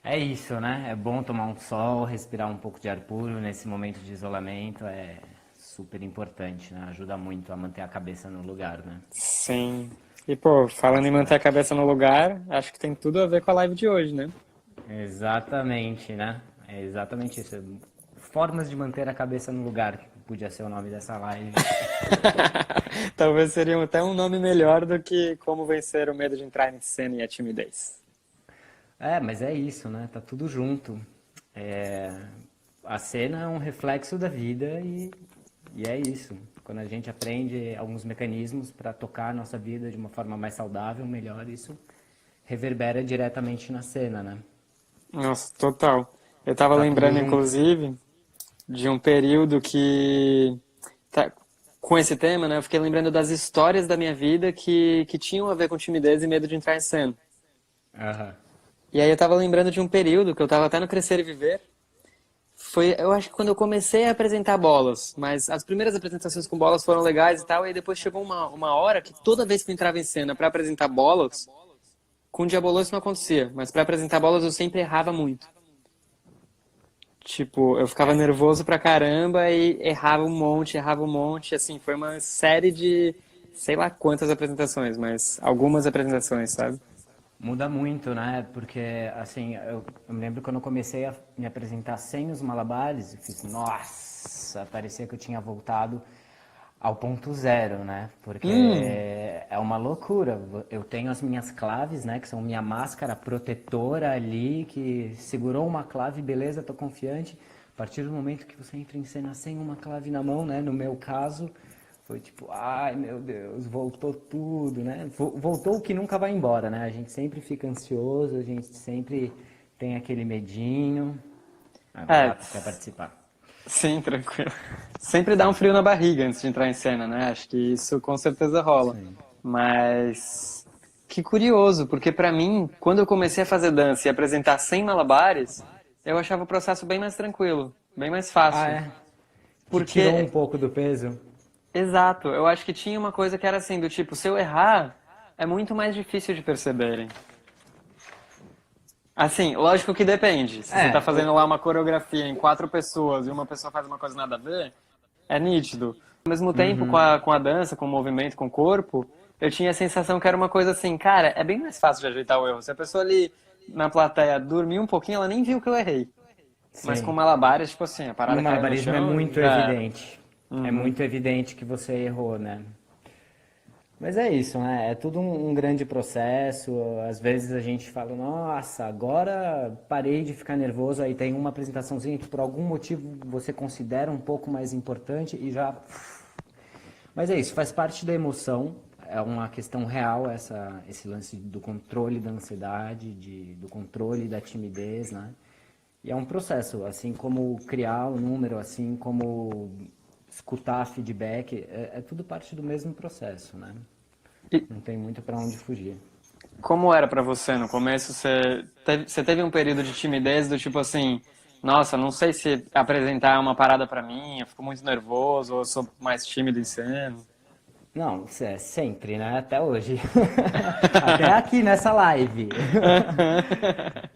É isso, né? É bom tomar um sol, respirar um pouco de ar puro nesse momento de isolamento. É super importante, né? Ajuda muito a manter a cabeça no lugar, né? Sim. E, pô, falando Faz em manter a parte. cabeça no lugar, acho que tem tudo a ver com a live de hoje, né? Exatamente, né? É exatamente isso. Formas de manter a cabeça no lugar, que podia ser o nome dessa live. Talvez seria até um nome melhor do que Como Vencer o Medo de Entrar em Cena e a Timidez. É, mas é isso, né? Tá tudo junto. É, a cena é um reflexo da vida e é isso. Quando a gente aprende alguns mecanismos para tocar a nossa vida de uma forma mais saudável, melhor, isso reverbera diretamente na cena, né? Nossa, total. Eu tava Tá tudo lembrando, junto. inclusive, de um período que, tá, com esse tema, né? Eu fiquei lembrando das histórias da minha vida que tinham a ver com timidez e medo de entrar em cena. Aham. E aí eu tava lembrando de um período que eu tava até no Crescer e Viver. Foi, eu acho que quando eu comecei a apresentar bolas, mas as primeiras apresentações com bolas foram legais e tal, e depois chegou uma hora que toda vez que eu entrava em cena para apresentar bolas, com Diabolô isso não acontecia, mas para apresentar bolas eu sempre errava muito. Tipo, eu ficava É, nervoso pra caramba e errava um monte, assim, foi uma série de sei lá quantas apresentações, mas algumas apresentações, sabe? muda muito, né? Porque, assim, eu me lembro quando eu comecei a me apresentar sem os malabares, eu fiz, nossa, parecia que eu tinha voltado ao ponto zero, né? Porque Hum, é uma loucura. Eu tenho as minhas claves, né? Que são minha máscara protetora ali, que segurou uma clave, beleza, tô confiante. A partir do momento que você entra em cena sem uma clave na mão, né? No meu caso, foi tipo, ai meu Deus, voltou tudo, né? Voltou o que nunca vai embora, né? A gente sempre fica ansioso, a gente sempre tem aquele medinho. Ah, vai é, lá, quer participar. sim, tranquilo. Sempre dá um frio na barriga antes de entrar em cena, né? Acho que isso com certeza rola. Sim. Mas que curioso, porque pra mim, quando eu comecei a fazer dança e apresentar sem malabares, eu achava o processo bem mais tranquilo, bem mais Ah, fácil. é? Te tirou um Porque, pouco do peso? exato, eu acho que tinha uma coisa que era assim, do tipo, se eu errar, é muito mais difícil de perceberem. Assim, lógico que depende. Se você tá É, fazendo lá uma coreografia em quatro pessoas e uma pessoa faz uma coisa nada a ver, é nítido. Ao mesmo tempo, com a dança, com o movimento, com o corpo, eu tinha a sensação que era uma coisa assim, cara, é bem mais fácil de ajeitar o erro. Se a pessoa ali na plateia dormir um pouquinho, ela nem viu que eu errei. Mas com sim. malabares, tipo assim, a No parada caiu no malabarismo é chão e muito já era. evidente. É Uhum. muito evidente que você errou, né? Mas é isso, né? É tudo um grande processo. Às vezes a gente fala, nossa, agora parei de ficar nervoso. Aí tem uma apresentaçãozinha que por algum motivo você considera um pouco mais importante e já. Mas é isso, faz parte da emoção. É uma questão real esse lance do controle da ansiedade, do controle da timidez, né? E é um processo, assim como criar o número, assim como escutar feedback, é tudo parte do mesmo processo, né? E Não tem muito para onde fugir. como era pra você no começo? Você teve um período de timidez do tipo assim, nossa, não sei se apresentar é uma parada pra mim, eu fico muito nervoso, ou eu sou mais tímido em cena. Não, isso é sempre, né? Até hoje. Até aqui nessa live.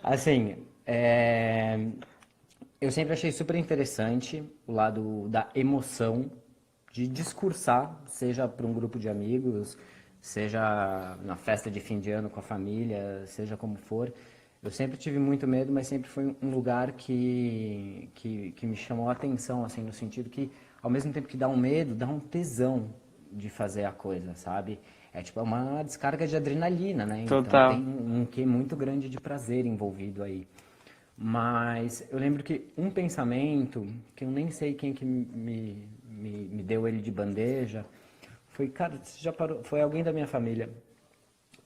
Assim, eu sempre achei super interessante o lado da emoção, de discursar, seja para um grupo de amigos, seja na festa de fim de ano com a família, seja como for. Eu sempre tive muito medo, mas sempre foi um lugar que me chamou a atenção, assim, no sentido que, ao mesmo tempo que dá um medo, dá um tesão de fazer a coisa, sabe? É tipo é uma descarga de adrenalina, né? Então tem Total. um quê muito grande de prazer envolvido aí. Mas eu lembro que um pensamento, que eu nem sei quem que me deu ele de bandeja, foi, cara, você já parou, foi alguém da minha família.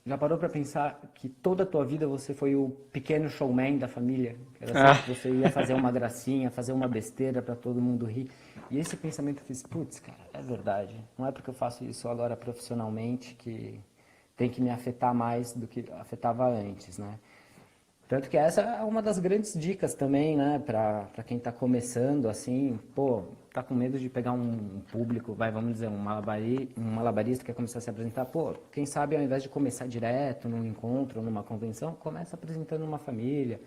Já parou pra pensar que toda a tua vida você foi o pequeno showman da família? Era sempre Ah, que você ia fazer uma gracinha, fazer uma besteira pra todo mundo rir. E esse pensamento eu fiz, putz, cara, é verdade. Não é porque eu faço isso agora profissionalmente que tem que me afetar mais do que afetava antes, né? Tanto que essa é uma das grandes dicas também, né, para quem está começando, assim, pô, tá com medo de pegar um público, vai, vamos dizer, um malabarista que quer começar a se apresentar, pô, quem sabe ao invés de começar direto num encontro ou numa convenção, começa apresentando uma família,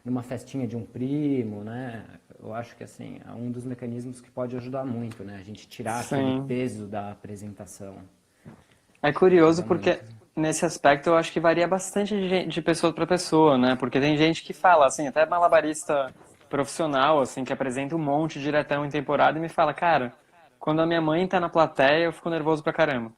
numa festinha de um primo, né? Eu acho que assim, é um dos mecanismos que pode ajudar muito, né? A gente tirar aquele Sim. peso da apresentação. É curioso Ajuda porque muito. nesse aspecto eu acho que varia bastante de pessoa para pessoa, né? Porque tem gente que fala, assim, até malabarista profissional, assim, que apresenta um monte diretão em temporada e me fala, cara, quando a minha mãe tá na plateia eu fico nervoso pra caramba.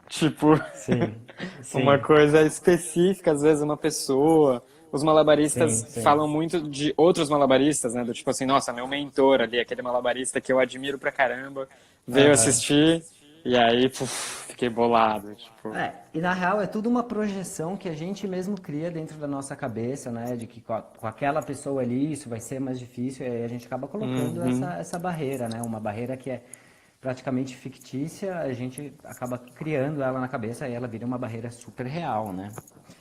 Tipo, Sim, uma sim, coisa específica, às vezes uma pessoa. Os sim, malabaristas sim. falam muito de outros malabaristas, né? Do tipo assim, nossa, meu mentor ali, aquele malabarista que eu admiro pra caramba, veio Aham. assistir e aí, puf, fiquei bolado, tipo. E na real é tudo uma projeção que a gente mesmo cria dentro da nossa cabeça, né? De que com aquela pessoa ali isso vai ser mais difícil, e aí a gente acaba colocando Uhum. essa barreira, né? Uma barreira que é praticamente fictícia, a gente acaba criando ela na cabeça e ela vira uma barreira super real, né?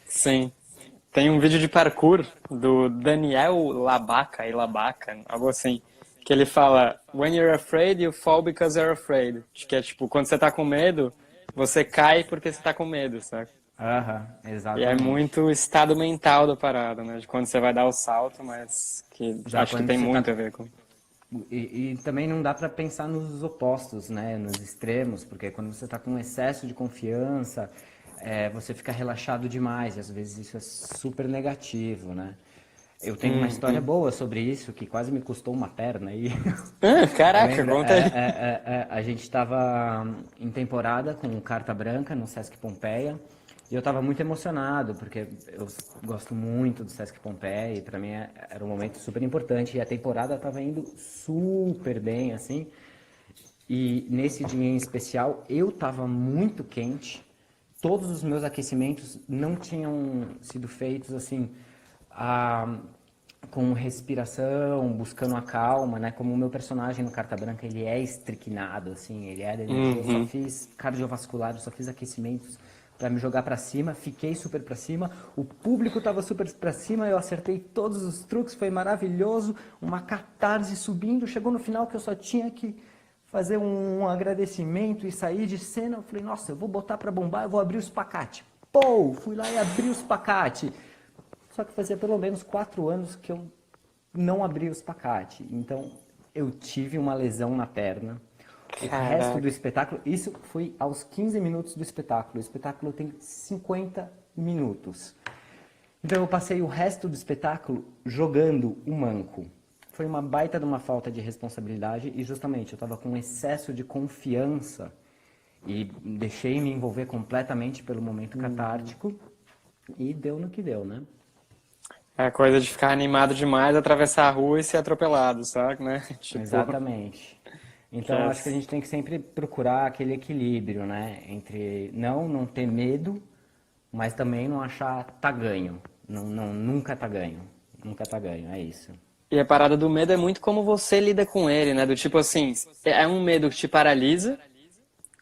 Sim. Tem um vídeo de parkour do Daniel Labaca, e Labaca, algo assim, que ele fala: When you're afraid, you fall because you're afraid. Que é tipo, quando você tá com medo, você cai porque você tá com medo, sabe? Aham, E é exatamente. muito o estado mental da parada, né? De quando você vai dar o salto, mas que Já acho que quando tem você tá. muito a ver com. E também não dá para pensar nos opostos, né? Nos extremos, porque quando você está com excesso de confiança, você fica relaxado demais, e às vezes isso é super negativo, né? Eu tenho uma história Uhum. boa sobre isso, que quase me custou uma perna aí. Ah, Eu caraca, lembro, conta aí. a gente estava em temporada com Carta Branca no Sesc Pompeia, e eu estava muito emocionado, porque eu gosto muito do Sesc Pompeia, e para mim era um momento super importante, e a temporada estava indo super bem, assim, e nesse dia em especial eu estava muito quente, todos os meus aquecimentos não tinham sido feitos assim, a, com respiração, buscando a calma, né? Como o meu personagem no Carta Branca, ele é estricnado, assim, ele é da energia. Eu só Uhum. fiz cardiovascular, eu só fiz aquecimentos para me jogar para cima, fiquei super para cima, o público estava super para cima, eu acertei todos os truques, foi maravilhoso, uma catarse subindo, chegou no final que eu só tinha que fazer um agradecimento e sair de cena. Eu falei, nossa, eu vou botar para bombar, eu vou abrir os pacates. Pô, fui lá e abri os pacates. Só que fazia pelo menos 4 anos que eu não abri os pacates. Então eu tive uma lesão na perna. O resto do Caraca. espetáculo, isso foi aos 15 minutos do espetáculo. O espetáculo tem 50 minutos. Então eu passei o resto do espetáculo jogando o manco. Foi uma baita de uma falta de responsabilidade e justamente eu estava com excesso de confiança e deixei me envolver completamente pelo momento catártico e deu no que deu, né? É a coisa de ficar animado demais, atravessar a rua e ser atropelado, sabe, né? Tipo, Exatamente. que Então é... acho que a gente tem que sempre procurar aquele equilíbrio, né? Entre não ter medo, mas também não achar tá ganho. Não, não, nunca tá ganho. Nunca tá ganho, é isso. E a parada do medo é muito como você lida com ele, né? Do tipo assim, é um medo que te paralisa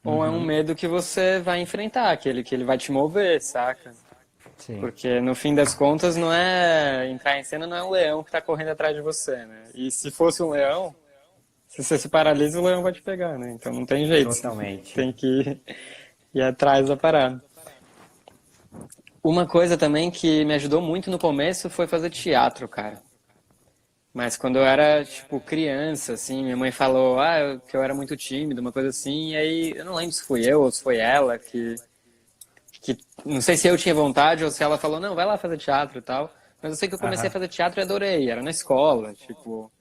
ou é um Uhum. medo que você vai enfrentar, aquele que ele vai te mover, saca? Sim, Porque no fim das contas não é entrar em cena, não é um leão que tá correndo atrás de você, né? E se fosse um leão, se você se paralisa, o leão vai te pegar, né? Então não tem jeito, você totalmente. tem que ir atrás da parada. Uma coisa também que me ajudou muito no começo foi fazer teatro, cara. Mas quando eu era, tipo, criança, assim, minha mãe falou, que eu era muito tímido, uma coisa assim, e aí eu não lembro se fui eu ou se foi ela que não sei se eu tinha vontade ou se ela falou, não, vai lá fazer teatro e tal. Mas eu sei que eu comecei a Aham. fazer teatro e adorei, era na escola, tipo,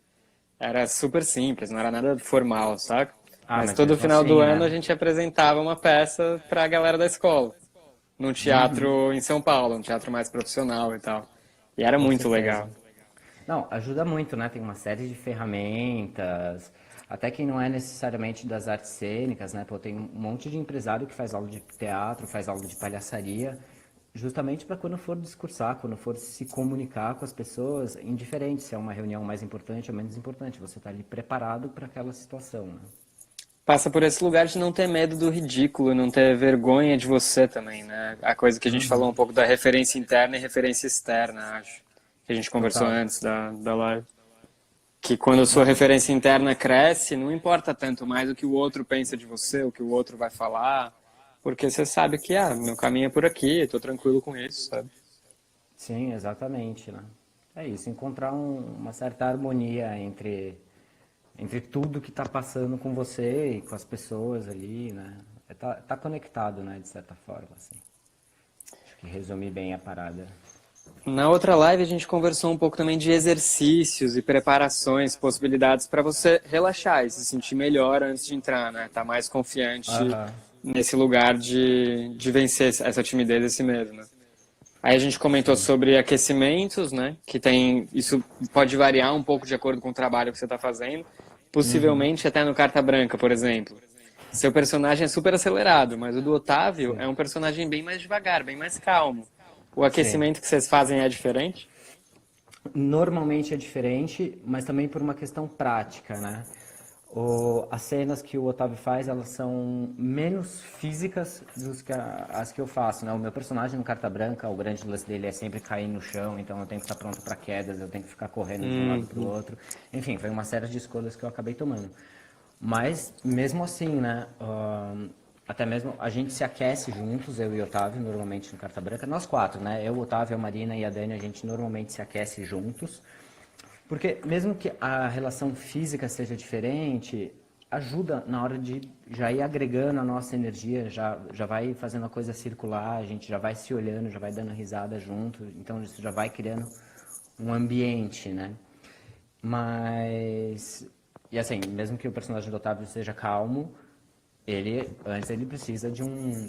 era super simples, não era nada formal, saca? Ah, Mas mas todo mesmo final do assim, ano a né? gente apresentava uma peça pra galera da escola, num teatro em São Paulo, um teatro mais profissional e tal. E era Com muito legal. certeza. Não, ajuda muito, né? Tem uma série de ferramentas, até quem não é necessariamente das artes cênicas, né? Pô, tem um monte de empresário que faz aula de teatro, faz aula de palhaçaria, justamente para quando for discursar, quando for se comunicar com as pessoas, indiferente se é uma reunião mais importante ou menos importante, você está ali preparado para aquela situação, né? Passa por esse lugar de não ter medo do ridículo, não ter vergonha de você também, né? A coisa que a gente falou um pouco da referência interna e referência externa, acho. Que a gente conversou Total. antes da live. Que quando a sua Não, referência interna cresce, não importa tanto mais o que o outro pensa de você, o que o outro vai falar, porque você sabe que, meu caminho é por aqui, tô tranquilo com isso, sabe? sim, exatamente, né? É isso, encontrar uma certa harmonia entre tudo que está passando com você e com as pessoas ali, né? Tá conectado, né, de certa forma, assim. Acho que resumi bem a parada. Na outra live a gente conversou um pouco também de exercícios e preparações, possibilidades para você relaxar e se sentir melhor antes de entrar, né? Tá mais confiante Aham. nesse lugar de vencer essa timidez, esse medo, né? Aí a gente comentou Sim. sobre aquecimentos, né? Que tem, isso pode variar um pouco de acordo com o trabalho que você está fazendo. Uhum. Possivelmente até no Carta Branca, por exemplo. Seu personagem é super acelerado, mas o do Otávio Sim. é um personagem bem mais devagar, bem mais calmo. O Sim. aquecimento que vocês fazem é diferente? Normalmente é diferente, mas também por uma questão prática, né? As cenas que o Otávio faz, elas são menos físicas do que as que eu faço, né? O meu personagem no Carta Branca, o grande lance dele é sempre cair no chão, então eu tenho que estar pronto para quedas, eu tenho que ficar correndo de um lado para o outro. Enfim, foi uma série de escolhas que eu acabei tomando. Mas, mesmo assim, né? Até mesmo a gente se aquece juntos, eu e o Otávio, normalmente no Carta Branca. Nós quatro, né? Eu, o Otávio, a Marina e a Dani, a gente normalmente se aquece juntos. Porque mesmo que a relação física seja diferente, ajuda na hora de já ir agregando a nossa energia, já vai fazendo a coisa circular, a gente já vai se olhando, já vai dando risada junto, então isso já vai criando um ambiente, né? Mas, e assim, mesmo que o personagem do Otávio seja calmo, antes ele precisa de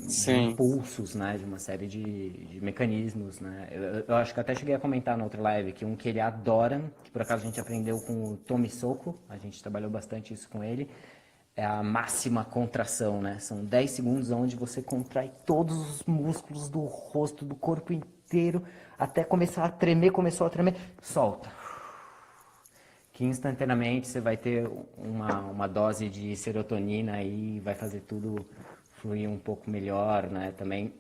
Sim. impulsos, né? De uma série de mecanismos, né? Eu acho que até cheguei a comentar na outra live que um que ele adora, que por acaso a gente aprendeu com o Tomi Soco, a gente trabalhou bastante isso com ele, é a máxima contração, né? São 10 segundos onde você contrai todos os músculos do rosto, do corpo inteiro, até começar a tremer, começou a tremer, solta, que instantaneamente você vai ter uma dose de serotonina e vai fazer tudo fluir um pouco melhor, né? Também,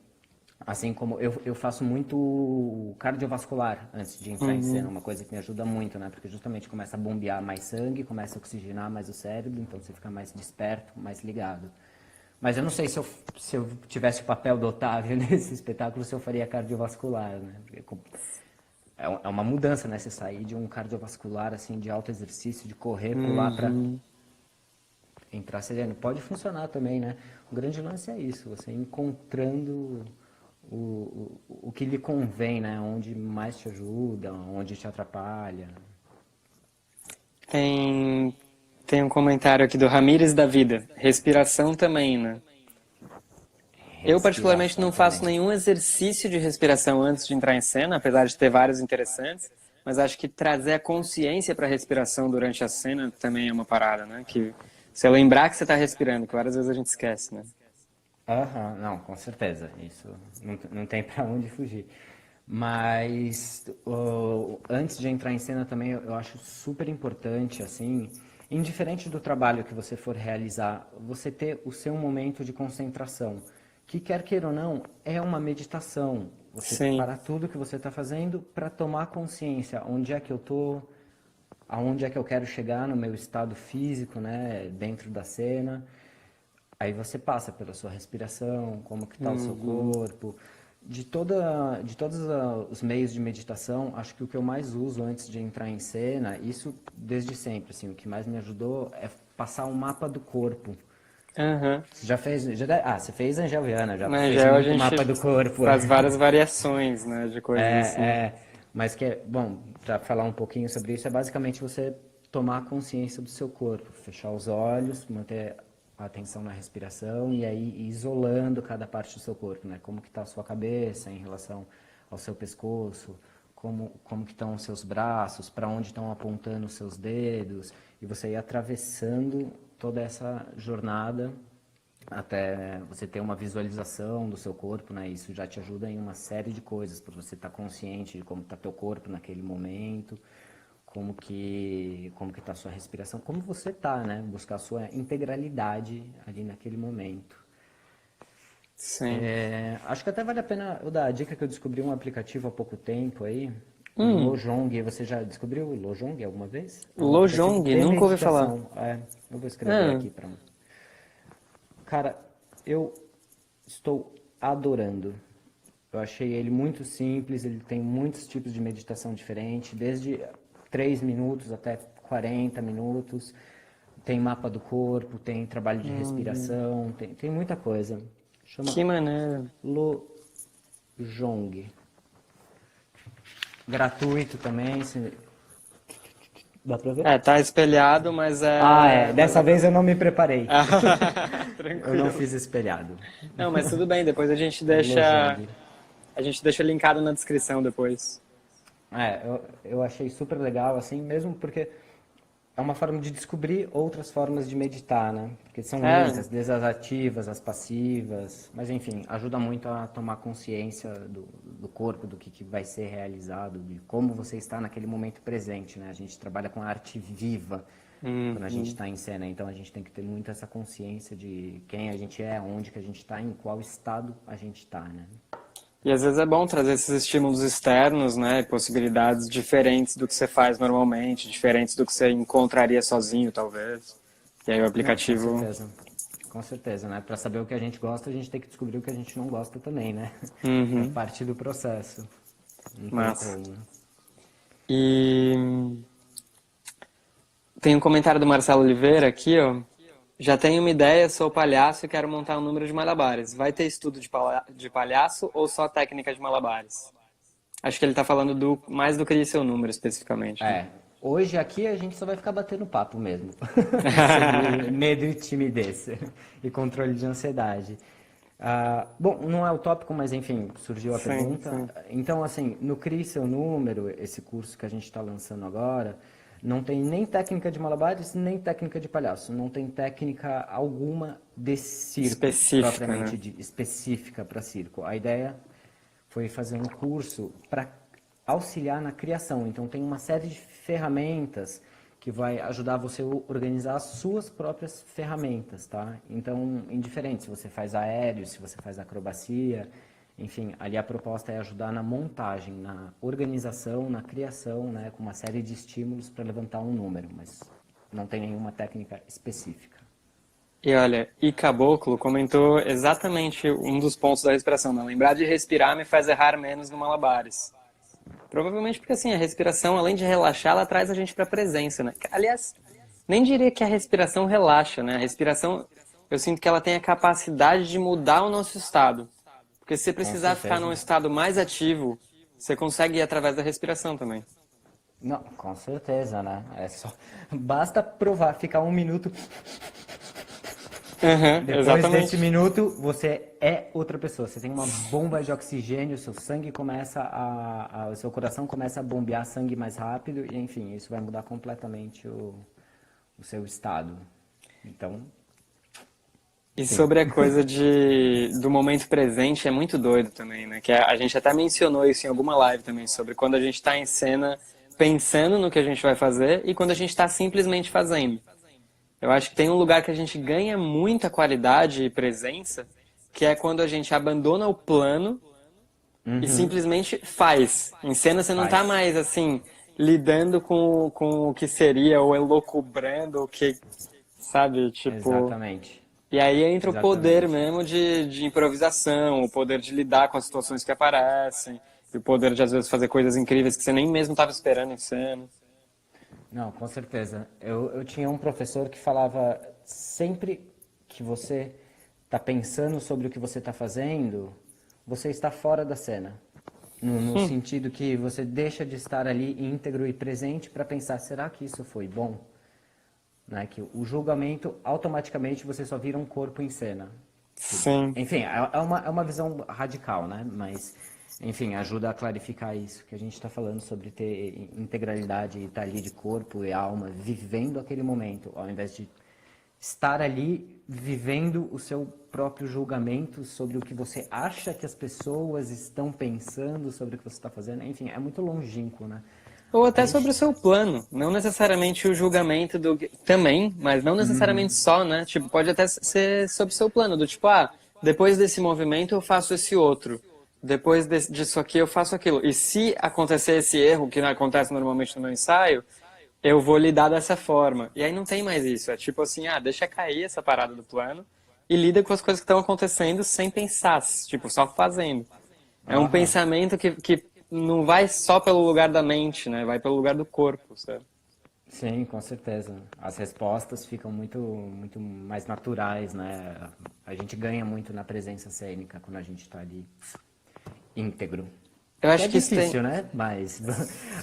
assim como eu faço muito cardiovascular antes de entrar em cena, Uhum. uma coisa que me ajuda muito, né? Porque justamente começa a bombear mais sangue, começa a oxigenar mais o cérebro, então você fica mais desperto, mais ligado. Mas eu não sei se eu tivesse o papel do Otávio nesse espetáculo, se eu faria cardiovascular, né? É uma mudança, né? Você sair de um cardiovascular, assim, de alto exercício, de correr, pular para Uhum. entrar sereno. Pode funcionar também, né? O grande lance é isso, você encontrando o que lhe convém, né? Onde mais te ajuda, onde te atrapalha. Tem, tem um comentário aqui do Ramires da Vida. Respiração também, né? Eu, particularmente, Respiração não faço também. nenhum exercício de respiração antes de entrar em cena, apesar de ter vários interessantes. Mas acho que trazer a consciência para a respiração durante a cena também é uma parada, né? Que você lembrar que você está respirando, que várias vezes a gente esquece, né? Aham, não, com certeza. Isso não tem para onde fugir. Mas antes de entrar em cena também eu acho super importante, assim, indiferente do trabalho que você for realizar, você ter o seu momento de concentração. Que quer queira ou não, é uma meditação. Você Sim. parar tudo que você está fazendo para tomar consciência onde é que eu tô, aonde é que eu quero chegar no meu estado físico, né, dentro da cena. Aí você passa pela sua respiração, como que está o seu Uhum. corpo. De todos os meios de meditação, acho que o que eu mais uso antes de entrar em cena, isso desde sempre, assim, o que mais me ajudou é passar um mapa do corpo. Aham. Você já fez, você fez Angel Viana, já Na fez gel a muito mapa gente do corpo. faz várias variações, né, de coisas assim. Mas bom, para falar um pouquinho sobre isso, é basicamente você tomar consciência do seu corpo, fechar os olhos, manter a atenção na respiração e aí ir isolando cada parte do seu corpo, né? Como que está a sua cabeça em relação ao seu pescoço, como que estão os seus braços, para onde estão apontando os seus dedos, e você ir atravessando toda essa jornada até você ter uma visualização do seu corpo, né? Isso já te ajuda em uma série de coisas, para você estar consciente de como está teu corpo naquele momento, como que tá a sua respiração, como você tá, né? Buscar a sua integralidade ali naquele momento. Sim. Acho que até vale a pena eu dar a dica que eu descobri um aplicativo há pouco tempo aí, o Hum, Lojong. Você já descobriu o Lojong alguma vez? É um aplicativo Lojong, de nunca ouvi falar. meditação. Eu vou escrever Ah, aqui para. Cara, eu estou adorando. Eu achei ele muito simples, ele tem muitos tipos de meditação diferentes, desde 3 minutos até 40 minutos. Tem mapa do corpo, tem trabalho de respiração, tem muita coisa. Chama Que maneiro. Lojong. Gratuito também. Dá pra ver? É, tá espelhado, mas é. Ah, é. Dessa vez eu não me preparei. Eu Tranquilo. não fiz espelhado. Não, mas tudo bem, depois a gente deixa. Lojong. A gente deixa linkado na descrição depois. Eu achei super legal, assim, mesmo porque é uma forma de descobrir outras formas de meditar, né? Porque são muitas, desde as ativas, as passivas, mas enfim, ajuda muito a tomar consciência do corpo, do que vai ser realizado, de como você está naquele momento presente, né? A gente trabalha com arte viva quando a gente está em cena, então a gente tem que ter muito essa consciência de quem a gente é, onde que a gente está, em qual estado a gente está, né? E às vezes é bom trazer esses estímulos externos, né? Possibilidades diferentes do que você faz normalmente, diferentes do que você encontraria sozinho, talvez. E aí o Não, aplicativo. com certeza, né? Para saber o que a gente gosta, a gente tem que descobrir o que a gente não gosta também, né? É parte do processo. Não tem Massa. como, né? E tem um comentário do Marcelo Oliveira aqui, ó. Já tenho uma ideia, sou palhaço e quero montar um número de malabares. Vai ter estudo de palhaço ou só técnica de malabares? Acho que ele tá falando mais do que seu número especificamente, né? Hoje aqui a gente só vai ficar batendo papo mesmo. Sobre medo e timidez e controle de ansiedade. Bom, não é o tópico, mas enfim, surgiu a Sim, pergunta. sim. Então, assim, no Crie Seu Número, esse curso que a gente está lançando agora, não tem nem técnica de malabares, nem técnica de palhaço. Não tem técnica alguma de circo, Específica, propriamente né? específica para circo. A ideia foi fazer um curso para auxiliar na criação. Então, tem uma série de ferramentas que vai ajudar você a organizar as suas próprias ferramentas, tá? Então, indiferente se você faz aéreo, se você faz acrobacia, enfim, ali a proposta é ajudar na montagem, na organização, na criação, né, com uma série de estímulos para levantar um número, mas não tem nenhuma técnica específica. E olha, e Caboclo comentou exatamente um dos pontos da respiração, né? Lembrar de respirar me faz errar menos no malabares. Provavelmente porque assim, a respiração, além de relaxar, ela traz a gente para a presença, né? Aliás, nem diria que a respiração relaxa, né? A respiração, eu sinto que ela tem a capacidade de mudar o nosso estado. Porque se você Com precisar ficar num certeza. estado mais ativo, você consegue ir através da respiração também. Não, com certeza, né? Basta provar, ficar um minuto. Depois Exatamente. desse minuto, você é outra pessoa. Você tem uma bomba de oxigênio, seu sangue começa o seu coração começa a bombear sangue mais rápido e, enfim, isso vai mudar completamente o seu estado. Então, E sim. sobre a coisa do momento presente é muito doido também, né? Que a gente até mencionou isso em alguma live também, sobre quando a gente está em cena pensando no que a gente vai fazer e quando a gente está simplesmente fazendo. Eu acho que tem um lugar que a gente ganha muita qualidade e presença, que é quando a gente abandona o plano e simplesmente faz. Em cena você não tá Faz. mais, assim, lidando com o que seria, ou elocubrando o que, sabe, tipo... Exatamente. E aí entra o poder Exatamente. mesmo de improvisação, o poder de lidar com as situações que aparecem, e o poder de, às vezes, fazer coisas incríveis que você nem mesmo estava esperando em cena. Não, com certeza. Eu tinha um professor que falava sempre que você está pensando sobre o que você está fazendo, você está fora da cena. No sentido que você deixa de estar ali íntegro e presente para pensar, será que isso foi bom? Né? Que o julgamento, automaticamente, você só vira um corpo em cena. Sim. Enfim, é uma visão radical, né? Mas, enfim, ajuda a clarificar isso, que a gente está falando sobre ter integralidade e estar ali de corpo e alma, vivendo aquele momento, ao invés de estar ali vivendo o seu próprio julgamento sobre o que você acha que as pessoas estão pensando sobre o que você está fazendo. Enfim, é muito longínquo, né? Ou A até sobre o gente... seu plano, não necessariamente o julgamento também, mas não necessariamente só, né? Tipo, pode até ser sobre o seu plano, do tipo, depois desse movimento eu faço esse outro, depois disso aqui eu faço aquilo. E se acontecer esse erro, que não acontece normalmente no meu ensaio, eu vou lidar dessa forma. E aí não tem mais isso, é tipo assim, deixa cair essa parada do plano e lida com as coisas que estão acontecendo sem pensar, tipo, só fazendo. É um Aham. pensamento que não vai só pelo lugar da mente, né? Vai pelo lugar do corpo, sabe? Sim, com certeza. As respostas ficam muito mais naturais, né? A gente ganha muito na presença cênica quando a gente está ali íntegro. Eu Que é acho que isso tem. difícil, né? Mas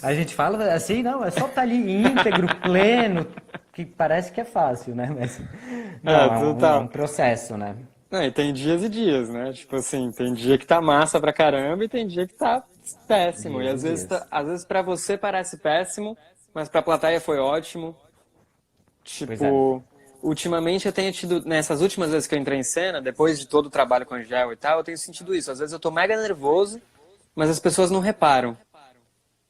a gente fala assim, não, é só estar ali íntegro, pleno, que parece que é fácil, né? Mas É, não, é um total. processo, né? Não, e tem dias e dias, né? Tipo assim, tem dia que tá massa pra caramba e tem dia que tá péssimo. E Dias e às vezes, dias. às vezes para você parece péssimo, mas pra plateia foi ótimo. Pois é. Tipo, ultimamente eu tenho tido, nessas últimas vezes que eu entrei em cena, depois de todo o trabalho com gel e tal, eu tenho sentido isso. Às vezes eu tô mega nervoso, mas as pessoas não reparam.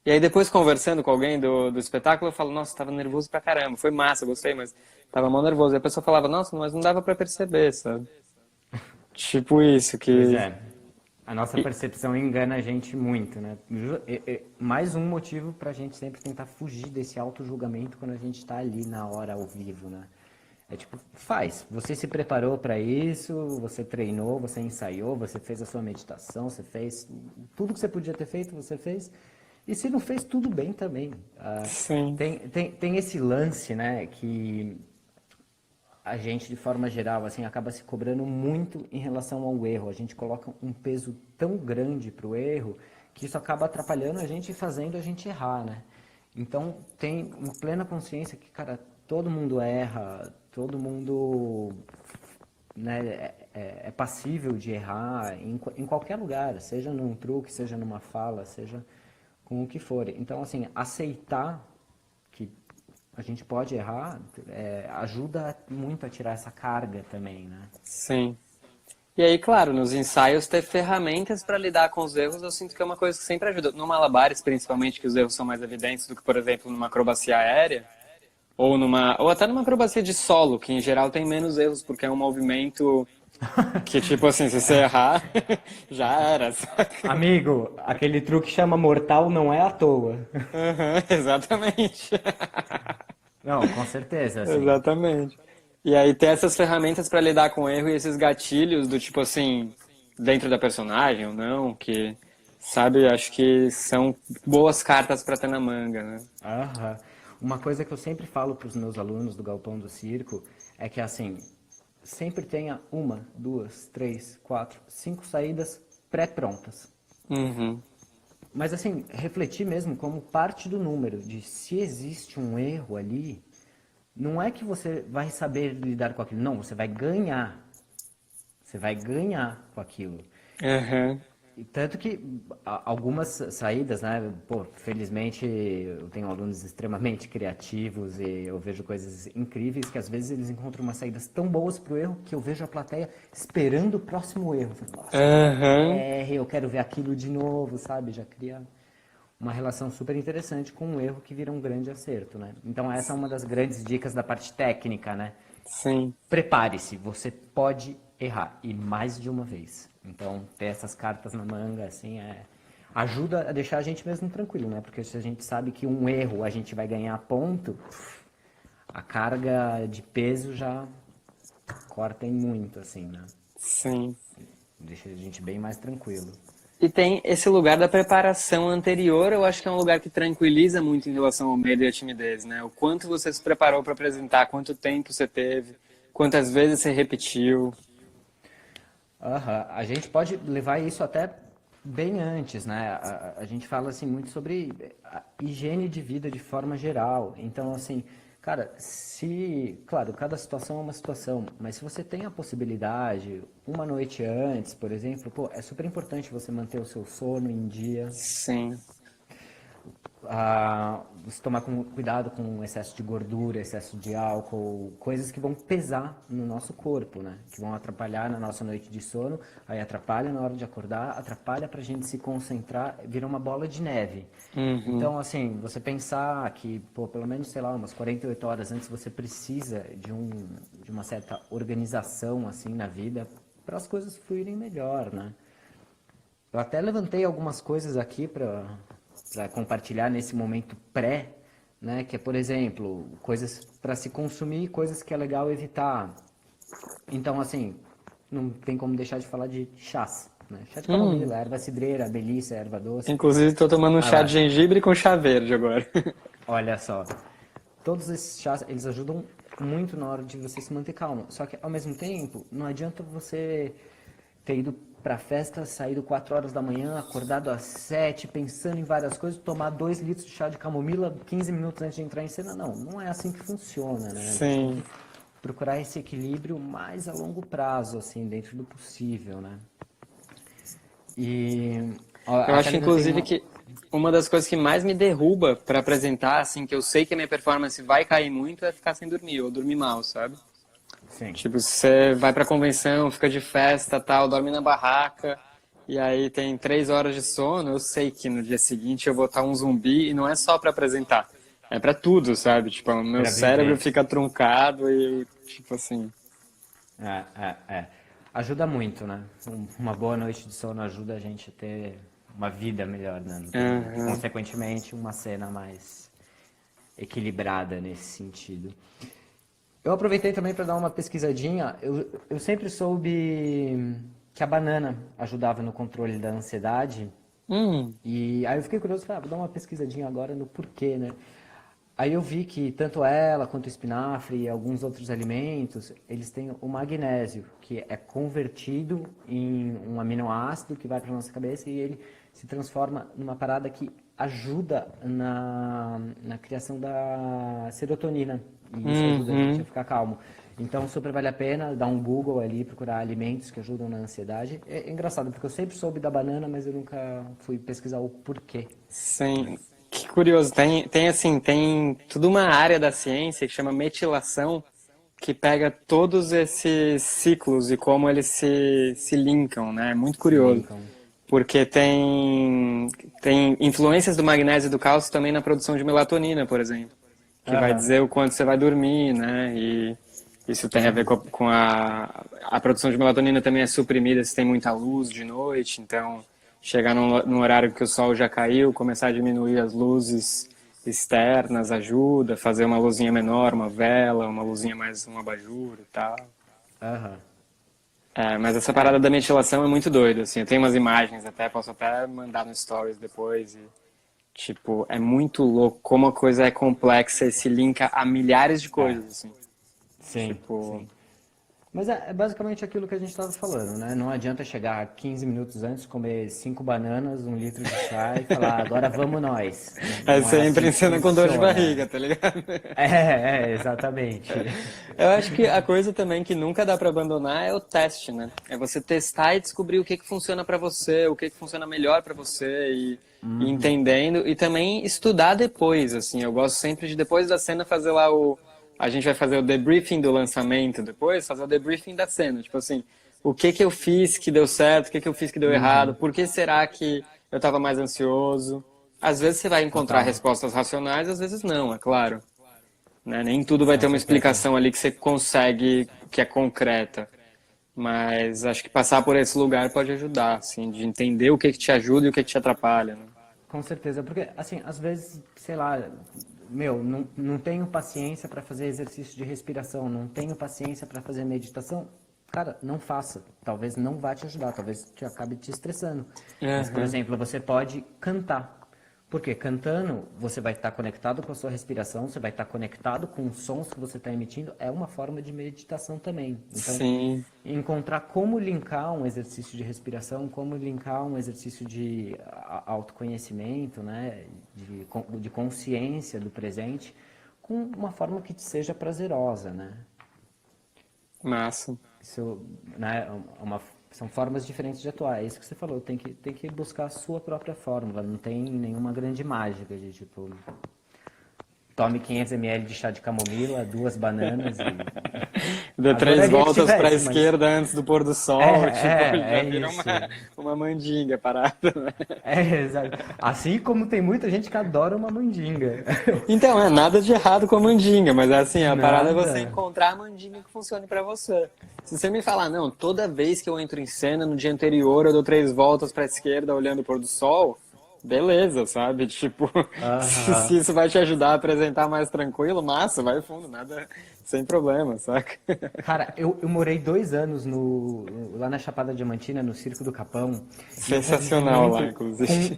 E aí depois conversando com alguém do espetáculo, eu falo, nossa, tava nervoso pra caramba, foi massa, gostei, mas tava mal nervoso. E a pessoa falava, nossa, mas não dava pra perceber, sabe? Tipo isso, Pois que... é. A nossa percepção engana a gente muito, né? Mais um motivo para a gente sempre tentar fugir desse auto-julgamento quando a gente está ali na hora, ao vivo, né? É tipo, faz. Você se preparou para isso, você treinou, você ensaiou, você fez a sua meditação, você fez tudo que você podia ter feito, você fez. E se não fez, tudo bem também. Sim. Tem esse lance, né, que a gente, de forma geral, assim, acaba se cobrando muito em relação ao erro. A gente coloca um peso tão grande para o erro que isso acaba atrapalhando a gente e fazendo a gente errar, né? Então, tem em plena consciência que, cara, todo mundo erra, todo mundo, né, é passível de errar em qualquer lugar, seja num truque, seja numa fala, seja com o que for. Então, assim, aceitar que a gente pode errar, ajuda muito a tirar essa carga também, né? Sim. E aí, claro, nos ensaios ter ferramentas para lidar com os erros, eu sinto que é uma coisa que sempre ajuda. No malabares, principalmente, que os erros são mais evidentes do que, por exemplo, numa acrobacia aérea, ou até numa acrobacia de solo, que em geral tem menos erros, porque é um movimento que, tipo assim, se você errar, já era, saca? Amigo, aquele truque chama mortal não é à toa. Uhum, exatamente. Não, com certeza, assim. Exatamente. E aí ter essas ferramentas para lidar com o erro e esses gatilhos do tipo assim, dentro da personagem ou não, que, sabe, acho que são boas cartas para ter na manga, né? Aham. Uma coisa que eu sempre falo para os meus alunos do Galpão do Circo é que, assim, sempre tenha uma, duas, três, quatro, cinco saídas pré-prontas. Uhum. Mas, assim, refletir mesmo como parte do número, de se existe um erro ali, não é que você vai saber lidar com aquilo, não, você vai ganhar. Você vai ganhar com aquilo. Uhum. E tanto que algumas saídas, né? Pô, felizmente eu tenho alunos extremamente criativos e eu vejo coisas incríveis que às vezes eles encontram umas saídas tão boas pro erro que eu vejo a plateia esperando o próximo erro. Eu falo, nossa, eu quero que ele Uhum. erre, eu quero ver aquilo de novo, sabe? Já cria uma relação super interessante com um erro que vira um grande acerto, né? Então essa é uma das grandes dicas da parte técnica, né? Sim. Prepare-se, você pode errar e mais de uma vez. Então, ter essas cartas na manga, assim, ajuda a deixar a gente mesmo tranquilo, né? Porque se a gente sabe que um erro a gente vai ganhar ponto, a carga de peso já corta em muito, assim, né? Sim. Deixa a gente bem mais tranquilo. E tem esse lugar da preparação anterior, eu acho que é um lugar que tranquiliza muito em relação ao medo e à timidez, né? O quanto você se preparou para apresentar, quanto tempo você teve, quantas vezes você repetiu. Aham. A gente pode levar isso até bem antes, né? A gente fala assim muito sobre a higiene de vida de forma geral. Então, assim, cara, se, claro, cada situação é uma situação, mas se você tem a possibilidade, uma noite antes, por exemplo, pô, é super importante você manter o seu sono em dia, Sim. você tomar cuidado com excesso de gordura, excesso de álcool, coisas que vão pesar no nosso corpo, né? Que vão atrapalhar na nossa noite de sono, aí atrapalha na hora de acordar, atrapalha pra gente se concentrar, vira uma bola de neve. Uhum. Então, assim, você pensar que, pô, pelo menos, sei lá, umas 48 horas antes você precisa de uma certa organização, assim, na vida, para as coisas fluírem melhor, né? Eu até levantei algumas coisas aqui para compartilhar nesse momento pré, né? Que é, por exemplo, coisas para se consumir, coisas que é legal evitar. Então, assim, não tem como deixar de falar de chás. né? Chá de camomila, erva cidreira, melissa, erva doce. Inclusive, estou tomando um chá lá. de gengibre com chá verde agora. Olha só, todos esses chás, eles ajudam muito na hora de você se manter calmo. Só que, ao mesmo tempo, não adianta você ter ido pra festa, saído 4 horas da manhã, acordado às 7, pensando em várias coisas, tomar 2 litros de chá de camomila 15 minutos antes de entrar em cena. Não, não é assim que funciona, né? A gente tem Sim. que procurar esse equilíbrio mais a longo prazo, assim, dentro do possível, né? E Eu a acho, Karina tem inclusive, que uma das coisas que mais me derruba para apresentar, assim, que eu sei que a minha performance vai cair muito, é ficar sem dormir, ou dormir mal, sabe? Sim. Tipo, você vai pra convenção, fica de festa, tal, dorme na barraca, e aí tem 3 horas de sono, eu sei que no dia seguinte eu vou estar um zumbi, e não é só pra apresentar, é pra tudo, sabe? Tipo, o meu Pra cérebro viver. fica truncado e, tipo assim... É. Ajuda muito, né? Uma boa noite de sono ajuda a gente a ter uma vida melhor, né? E, Aham. consequentemente, uma cena mais equilibrada nesse sentido. Eu aproveitei também para dar uma pesquisadinha. Eu sempre soube que a banana ajudava no controle da ansiedade. Hum, E aí eu fiquei curioso, falei, vou dar uma pesquisadinha agora no porquê, né? Aí eu vi que tanto ela quanto o espinafre e alguns outros alimentos, eles têm o magnésio, que é convertido em um aminoácido que vai para nossa cabeça e ele se transforma numa parada que ajuda na criação da serotonina. E isso ajuda a gente a uhum. ficar calmo. Então, super vale a pena dar um Google ali, procurar alimentos que ajudam na ansiedade. É engraçado, porque eu sempre soube da banana, mas eu nunca fui pesquisar o porquê. Sim, que curioso. Tem tudo uma área da ciência que chama metilação, que pega todos esses ciclos e como eles se linkam, né? É muito Se curioso. linkam. Porque tem influências do magnésio e do cálcio também na produção de melatonina, por exemplo, que vai Aham. dizer o quanto você vai dormir, né? E isso tem a ver com a produção de melatonina também é suprimida se tem muita luz de noite, então chegar num horário que o sol já caiu, começar a diminuir as luzes externas ajuda, fazer uma luzinha menor, uma vela, uma luzinha mais um abajur e tal. Aham. É, mas essa É, parada da metilação é muito doida, assim. Eu tenho umas imagens até, posso até mandar no stories depois. E, tipo, é muito louco como a coisa é complexa e se linka a milhares de é. coisas, assim. Sim, Tipo, sim. Mas é basicamente aquilo que a gente estava falando, né? Não adianta chegar 15 minutos antes, comer 5 bananas, 1 litro de chá e falar, agora vamos nós. é Não é sempre assim em que cena com dor de funciona. barriga, tá ligado? Exatamente. Eu acho que a coisa também que nunca dá pra abandonar é o teste, né? É você testar e descobrir o que que funciona pra você, o que que funciona melhor pra você e entendendo e também estudar depois, assim. Eu gosto sempre de depois da cena fazer lá a gente vai fazer o debriefing do lançamento depois, fazer o debriefing da cena, tipo assim, o que que eu fiz que deu certo, o que que eu fiz que deu errado, por que será que eu tava mais ansioso? Às vezes você vai encontrar Total. respostas racionais, às vezes não, é claro, né? Nem tudo vai Com ter uma certeza. explicação ali que você consegue, que é concreta. Mas acho que passar por esse lugar pode ajudar, assim, de entender o que que te ajuda e o que que te atrapalha, né? Com certeza, porque assim, às vezes, sei lá, não tenho paciência para fazer exercício de respiração, não tenho paciência para fazer meditação. Cara, não faça. Talvez não vá te ajudar, talvez te acabe te estressando. Mas, por Aham. exemplo, você pode cantar. Porque cantando, você vai estar conectado com a sua respiração, você vai estar conectado com os sons que você está emitindo, é uma forma de meditação também. Então, Sim, encontrar como linkar um exercício de respiração, como linkar um exercício de autoconhecimento, né, de consciência do presente, com uma forma que te seja prazerosa, né? massa. Isso, né, são formas diferentes de atuar. É isso que você falou, tem que buscar a sua própria fórmula, não tem nenhuma grande mágica de tipo, tome 500 ml de chá de camomila, 2 bananas e Dê 3 adoraria que voltas para a tivesse, mas esquerda antes do pôr do é, sol, tipo, já é vira isso. uma mandinga parada, né? Exato. Assim como tem muita gente que adora uma mandinga. Então, é nada de errado com a mandinga, mas assim, a parada é você Nada. encontrar a mandinga que funcione pra você. Se você me falar, não, toda vez que eu entro em cena, no dia anterior eu dou 3 voltas pra esquerda olhando o pôr do sol, beleza, sabe? Tipo, Aham. se isso vai te ajudar a apresentar mais tranquilo, massa, vai fundo, nada, sem problema, saca? Cara, eu morei 2 anos lá na Chapada Diamantina, no Circo do Capão, e eu convivi Sensacional lá, muito inclusive. com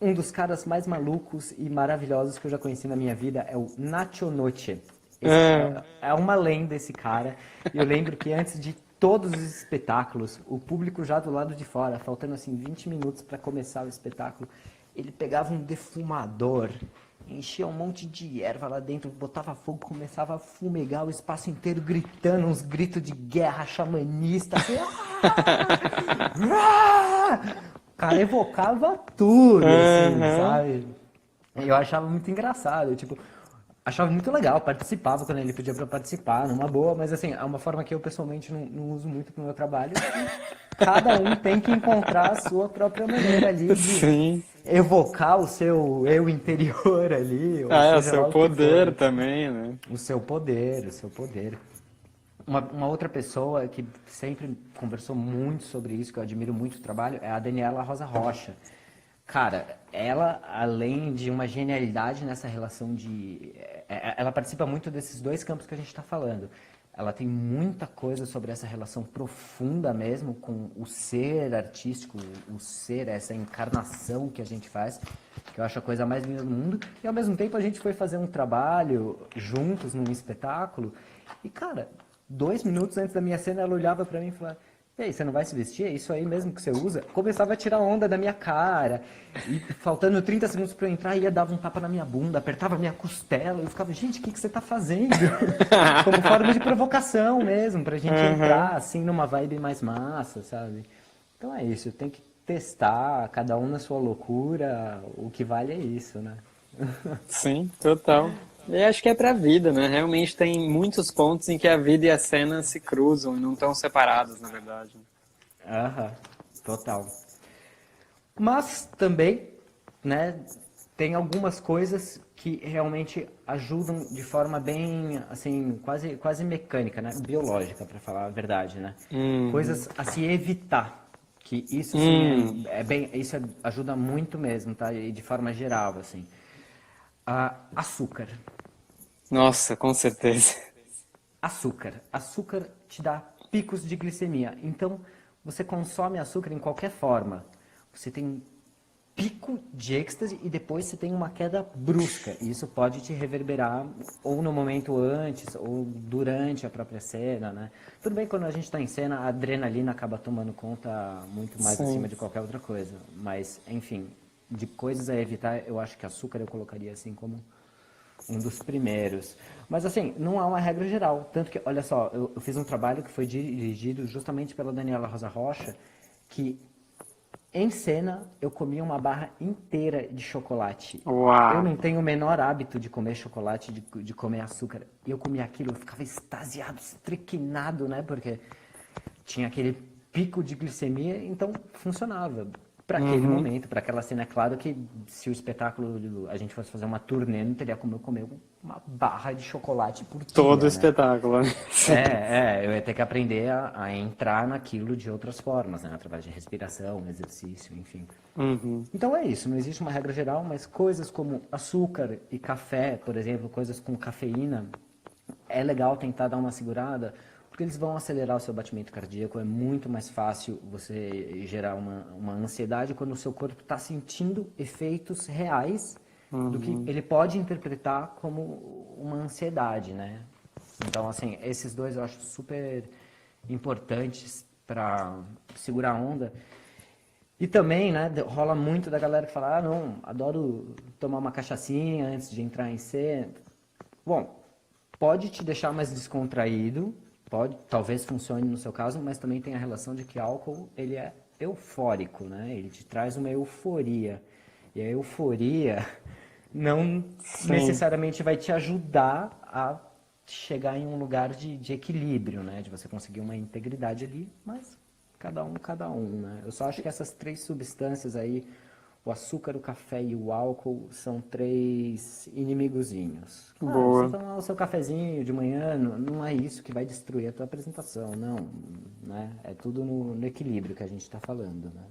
um dos caras mais malucos e maravilhosos que eu já conheci na minha vida, é o Nacho Noche. Esse Ah, cara é uma lenda, esse cara. E eu lembro que antes de todos os espetáculos, o público já do lado de fora, faltando assim 20 minutos para começar o espetáculo, ele pegava um defumador, enchia um monte de erva lá dentro, botava fogo, começava a fumegar o espaço inteiro, gritando uns gritos de guerra xamanista, assim, o cara evocava tudo, assim, aham. sabe? Eu achava muito engraçado, tipo, achava muito legal, participava quando ele pedia pra participar, numa boa, mas assim, é uma forma que eu pessoalmente não uso muito pro meu trabalho, que cada um tem que encontrar a sua própria maneira ali de Sim. evocar o seu eu interior ali, ou Ah, é, o seja seu lá o que poder for. também, né? O seu poder, o seu poder. Uma outra pessoa que sempre conversou muito sobre isso, que eu admiro muito o trabalho, é a Daniela Rosa Rocha. Cara, ela, além de uma genialidade nessa relação de. Ela participa muito desses dois campos que a gente está falando. Ela tem muita coisa sobre essa relação profunda mesmo com o ser artístico, o ser, essa encarnação que a gente faz, que eu acho a coisa mais linda do mundo. E ao mesmo tempo a gente foi fazer um trabalho juntos num espetáculo. E, cara, 2 minutos antes da minha cena, ela olhava pra mim e falava: E aí, você não vai se vestir? É isso aí mesmo que você usa? Começava a tirar onda da minha cara. E faltando 30 segundos pra eu entrar, ia dava um tapa na minha bunda, apertava minha costela. Eu ficava: gente, o que você tá fazendo? Como forma de provocação mesmo, pra gente Aham. entrar assim numa vibe mais massa, sabe? Então é isso, tem que testar, cada um na sua loucura. O que vale é isso, né? Sim, total. E acho que é pra vida, né? Realmente tem muitos pontos em que a vida e a cena se cruzam e não estão separadas, na verdade. Aham, total. Mas também, né, tem algumas coisas que realmente ajudam de forma bem, assim, quase mecânica, né, biológica, para falar a verdade, né? Uhum. Coisas a se evitar, que isso sim Hum, ajuda muito mesmo, tá? E de forma geral, assim. Açúcar. nossa, com certeza. Açúcar. Açúcar te dá picos de glicemia. Então, você consome açúcar em qualquer forma. Você tem um pico de êxtase e depois você tem uma queda brusca. E isso pode te reverberar ou no momento antes ou durante a própria cena, né? Tudo bem que quando a gente está em cena, a adrenalina acaba tomando conta muito mais acima Sim. de qualquer outra coisa. Mas, enfim, de coisas a evitar, eu acho que açúcar eu colocaria assim como um dos primeiros. Mas assim, não há uma regra geral. Tanto que, olha só, eu fiz um trabalho que foi dirigido justamente pela Daniela Rosa Rocha, que em cena eu comia uma barra inteira de chocolate. Eu Uau. não tenho o menor hábito de comer chocolate, de comer açúcar. E eu comia aquilo, eu ficava extasiado, estriquinado, né? Porque tinha aquele pico de glicemia, então funcionava. Para aquele Uhum. momento, para aquela cena, é claro que se o espetáculo a gente fosse fazer uma turnê, não teria como eu comer uma barra de chocolate por Todo dia, né? espetáculo. Sim. Eu ia ter que aprender a entrar naquilo de outras formas, né? Através de respiração, exercício, enfim. Uhum. Então é isso, não existe uma regra geral, mas coisas como açúcar e café, por exemplo, coisas com cafeína, é legal tentar dar uma segurada, porque eles vão acelerar o seu batimento cardíaco. É muito mais fácil você gerar uma ansiedade quando o seu corpo está sentindo efeitos reais do que Uhum. ele pode interpretar como uma ansiedade, né? Então, assim, esses dois eu acho super importantes para segurar a onda. E também, né, rola muito da galera que fala: ah, não, adoro tomar uma cachaçinha antes de entrar em cena. Bom, pode te deixar mais descontraído, pode, talvez funcione no seu caso, mas também tem a relação de que álcool, ele é eufórico, né? Ele te traz uma euforia. E a euforia não Sim. necessariamente vai te ajudar a chegar em um lugar de equilíbrio, né? De você conseguir uma integridade ali, mas cada um, né? Eu só acho que essas três substâncias aí, o açúcar, o café e o álcool, são três inimigozinhos. Claro, você Boa. tomar o seu cafezinho de manhã, não é isso que vai destruir a tua apresentação, não, né? É tudo no equilíbrio que a gente está falando, né?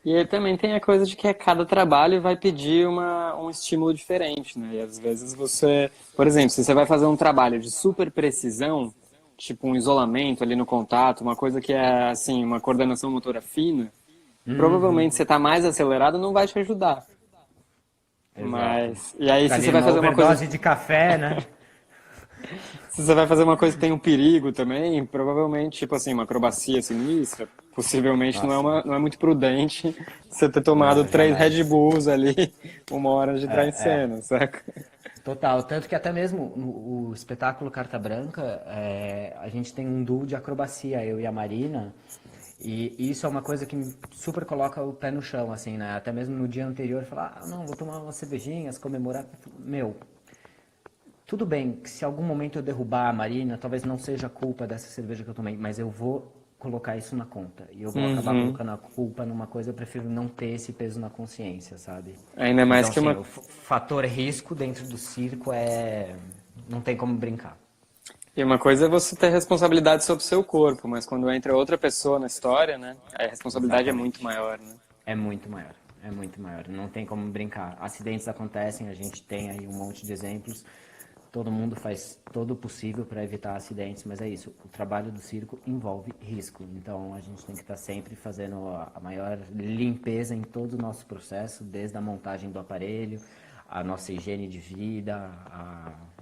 E aí também tem a coisa de que cada trabalho vai pedir um estímulo diferente, né? E às vezes você, por exemplo, se você vai fazer um trabalho de super precisão, tipo um isolamento ali no contato, uma coisa que é assim, uma coordenação motora fina, provavelmente você tá mais acelerado não vai te ajudar. Exato. Mas, e aí Tá se ali você vai numa fazer uma coisa, overdose de café, né? se você vai fazer uma coisa que tem um perigo também, provavelmente, tipo assim, uma acrobacia sinistra, possivelmente Nossa, não é muito prudente você ter tomado não, 3 Red jamais. Bulls ali, uma hora de entrar em É, cena, saca? total. Tanto que até mesmo o espetáculo Carta Branca, a gente tem um duo de acrobacia, eu e a Marina, e isso é uma coisa que me super coloca o pé no chão, assim, né? Até mesmo no dia anterior, falar, não, vou tomar umas cervejinhas, comemorar. Meu, tudo bem que se algum momento eu derrubar a Marina, talvez não seja culpa dessa cerveja que eu tomei, mas eu vou colocar isso na conta. E eu vou acabar Uhum. colocando a culpa numa coisa, eu prefiro não ter esse peso na consciência, sabe? Ainda mais Então, que assim, uma. o fator risco dentro do circo é. Não tem como brincar. E uma coisa é você ter responsabilidade sobre o seu corpo, mas quando entra outra pessoa na história, né? Aí a responsabilidade é muito Exatamente. maior, né? É muito maior. É muito maior. Não tem como brincar. Acidentes acontecem, a gente tem aí um monte de exemplos. Todo mundo faz todo o possível para evitar acidentes, mas é isso. O trabalho do circo envolve risco. Então a gente tem que estar sempre fazendo a maior limpeza em todo o nosso processo, desde a montagem do aparelho, a nossa higiene de vida,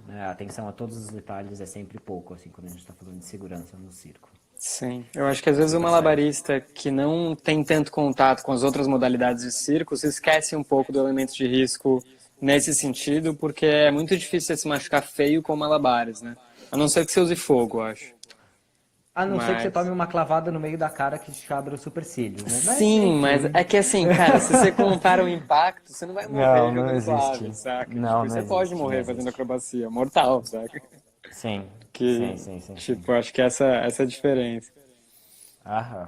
né, a atenção a todos os detalhes é sempre pouco, assim, quando a gente está falando de segurança no circo. Sim. Eu acho que às vezes o Super sério. malabarista que não tem tanto contato com as outras modalidades de circo se esquece um pouco do elemento de risco nesse sentido, porque é muito difícil você se machucar feio com malabares, né? A não ser que você use fogo, eu acho. A não ser que você tome Mas. uma clavada no meio da cara que te abra os supercílios, né? Mas, Sim, mas enfim. é que assim, cara, se você compara o impacto, você não vai morrer Não, não jogando existe. clave, saca? Não, Tipo, não você pode existe, não morrer fazendo existe. acrobacia, mortal, saca? Sim, sim, Que, sim, sim, sim. tipo, acho que essa é a diferença. Aham.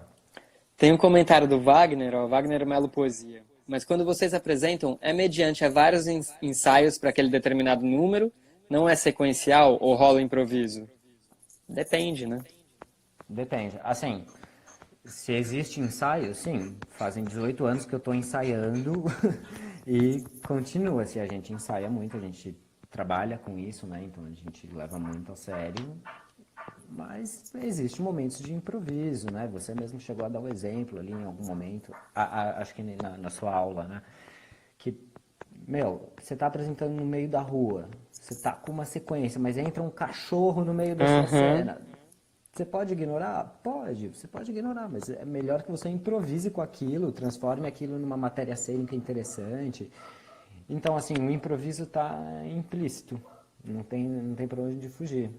Tem um comentário do Wagner, ó, Wagner Melo Poesia. Mas quando vocês apresentam, é mediante a vários ensaios para aquele determinado número, não é sequencial ou rola improviso? Depende, né? Depende. Assim, se existe ensaio, sim. Fazem 18 anos que eu estou ensaiando e continua. Se a gente ensaia muito, a gente trabalha com isso, né? Então a gente leva muito a sério. Mas existe momentos de improviso, né? Você mesmo chegou a dar o exemplo ali em algum momento, acho que na sua aula, né? Que, meu, você está apresentando no meio da rua, você está com uma sequência, mas entra um cachorro no meio da sua Aham. cena. Você pode ignorar? Pode, você pode ignorar, mas é melhor que você improvise com aquilo, transforme aquilo numa matéria cênica interessante. Então, assim, o improviso está implícito, não tem para onde fugir.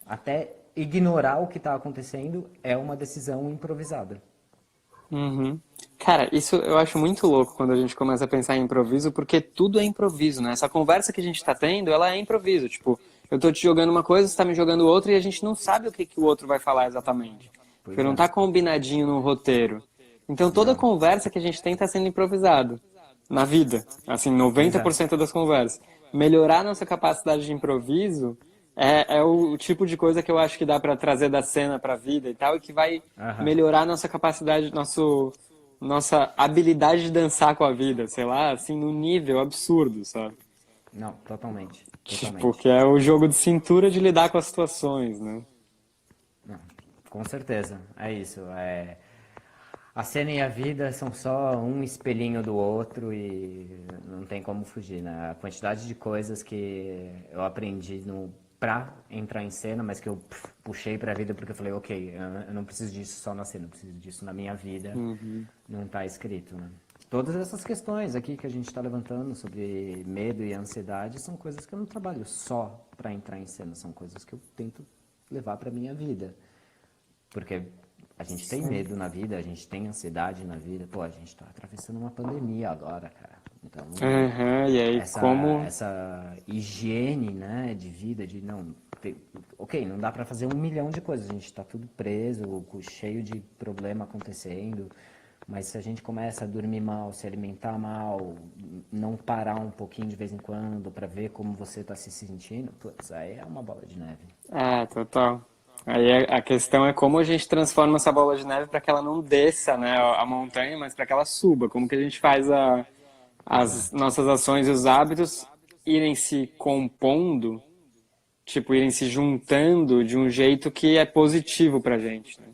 Até ignorar o que está acontecendo é uma decisão improvisada. Uhum. Cara, isso eu acho muito louco quando a gente começa a pensar em improviso, porque tudo é improviso, né? Essa conversa que a gente tá tendo, ela é improviso. Tipo, eu tô te jogando uma coisa, você tá me jogando outra e a gente não sabe o que que o outro vai falar exatamente. Porque Pois não é. tá combinadinho no roteiro. Então toda Não. conversa que a gente tem tá sendo improvisado. Na vida. Assim, Pois é. 90% das conversas. Melhorar nossa capacidade de improviso é o tipo de coisa que eu acho que dá pra trazer da cena pra vida e tal, e que vai Aham. melhorar nossa capacidade, nossa habilidade de dançar com a vida, sei lá, assim, num nível absurdo, sabe? Não, totalmente. Tipo, Totalmente. que é o jogo de cintura de lidar com as situações, né? Não, com certeza. É isso. A cena e a vida são só um espelhinho do outro e não tem como fugir, né? A quantidade de coisas que eu aprendi pra entrar em cena, mas que eu puxei pra vida porque eu falei, ok, eu não preciso disso só na cena, eu preciso disso na minha vida, Uhum. não tá escrito, né? Todas essas questões aqui que a gente está levantando sobre medo e ansiedade são coisas que eu não trabalho só para entrar em cena, são coisas que eu tento levar para minha vida. Porque a gente tem Sim. medo na vida, a gente tem ansiedade na vida. Pô, a gente está atravessando uma pandemia agora, cara. Então, Aham, e aí, como. essa higiene, né, de vida, de não. Ok, não dá para fazer 1 milhão de coisas, a gente está tudo preso, cheio de problema acontecendo. Mas se a gente começa a dormir mal, se alimentar mal, não parar um pouquinho de vez em quando para ver como você está se sentindo, putz, aí é uma bola de neve. Ah, total. Aí a questão é como a gente transforma essa bola de neve para que ela não desça, né, a montanha, mas para que ela suba. Como que a gente faz as Exato. nossas ações e os hábitos irem se compondo, tipo, irem se juntando de um jeito que é positivo pra gente, né?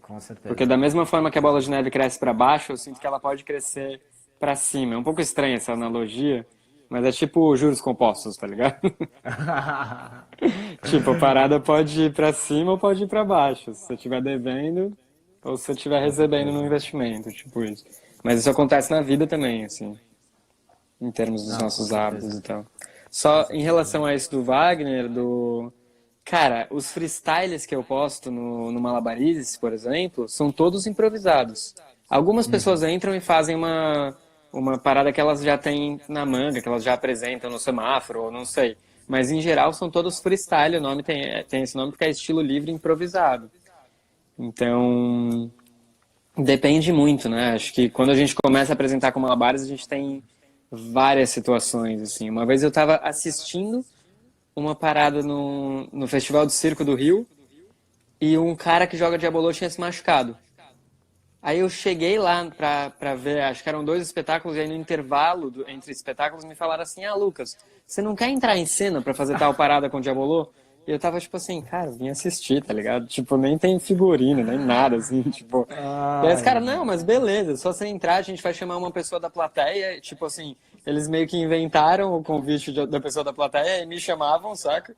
Com Porque certeza. da mesma forma que a bola de neve cresce para baixo, eu sinto que ela pode crescer para cima. É um pouco estranha essa analogia, mas é tipo juros compostos, tá ligado? Tipo, a parada pode ir para cima ou pode ir para baixo. Se você estiver devendo ou se você estiver Com recebendo no certeza. investimento, tipo isso. Mas isso acontece na vida também, assim, em termos dos Não, com nossos hábitos certeza. e tal. Com Só em certeza. relação a isso do Wagner, do. Cara, os freestyles que eu posto no Malabarizes, por exemplo, são todos improvisados. Algumas pessoas Uhum. entram e fazem uma parada que elas já têm na manga, que elas já apresentam no semáforo, ou não sei. Mas em geral são todos freestyle, o nome tem esse nome porque é estilo livre improvisado. Então, depende muito, né? Acho que quando a gente começa a apresentar com malabares, a gente tem várias situações, assim. Uma vez eu estava assistindo uma parada no Festival de Circo do Rio e um cara que joga diabolô tinha se machucado. Aí eu cheguei lá pra ver, acho que eram dois espetáculos, e aí no intervalo entre espetáculos me falaram assim: Ah, Lucas, você não quer entrar em cena pra fazer tal parada com o Diabolô? E eu tava tipo assim, cara, eu vim assistir, tá ligado? Tipo, nem tem figurino, nem nada, assim, tipo. E aí os Ai, caras, não, mas beleza, só você entrar, a gente vai chamar uma pessoa da plateia, tipo assim, eles meio que inventaram o convite da pessoa da plateia e me chamavam, saca?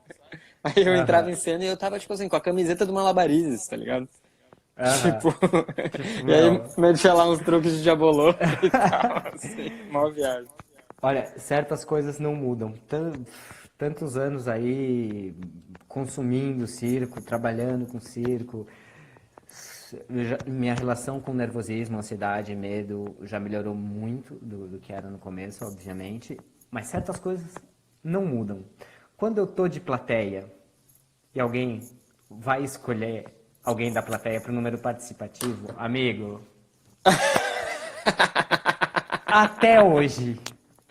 Aí eu entrava aham, em cena e eu tava, tipo assim, com a camiseta do Malabarizes, tá ligado? aham. Tipo, Tipo, e aí meu. metia lá uns truques de diabolô e tal, assim, mó viagem. Olha, certas coisas não mudam. Tantos anos aí consumindo circo, trabalhando com circo. Minha relação com nervosismo, ansiedade, medo já melhorou muito do que era no começo, obviamente. Mas certas coisas não mudam. Quando eu tô de plateia e alguém vai escolher alguém da plateia para o número participativo, amigo, até hoje.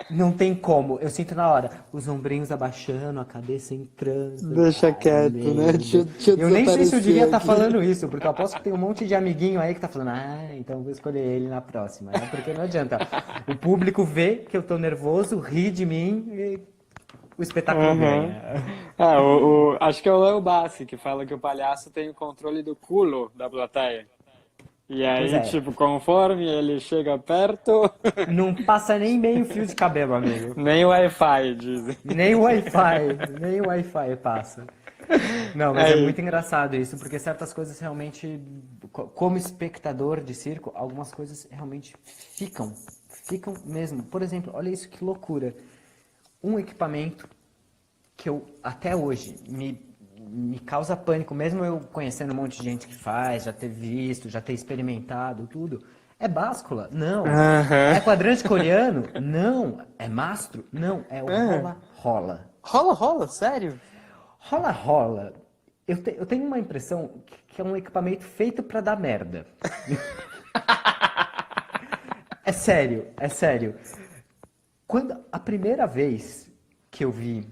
Não tem como. Eu sinto na hora os ombrinhos abaixando, a cabeça entrando. Falei, Deixa ai, quieto, né? meu. Deixa eu Eu nem sei se eu devia desaparecer estar aqui. falando isso, porque eu aposto que tem um monte de amiguinho aí que tá falando, ah, então eu vou escolher ele na próxima, né? Porque não adianta. O público vê que eu tô nervoso, ri de mim e o espetáculo Aham. ganha. Ah, acho que é o Léo Bassi que fala que o palhaço tem o controle do culo da plateia. E Pois aí, é. tipo, conforme ele chega perto, Não passa nem meio fio de cabelo, amigo. nem Wi-Fi, dizem. Nem o Wi-Fi passa. Não, mas é Aí, muito engraçado isso, porque certas coisas realmente, como espectador de circo, algumas coisas realmente ficam mesmo. Por exemplo, olha isso que loucura. Um equipamento que eu até hoje me causa pânico, mesmo eu conhecendo um monte de gente que faz, já ter visto, já ter experimentado tudo. É báscula? Não. aham. É quadrante coreano? Não. É mastro? Não. É o Ah, rola-rola. rola, rola, sério? Rola-rola. Eu tenho uma impressão que é um equipamento feito pra dar merda. É sério, é sério. Quando a primeira vez que eu vi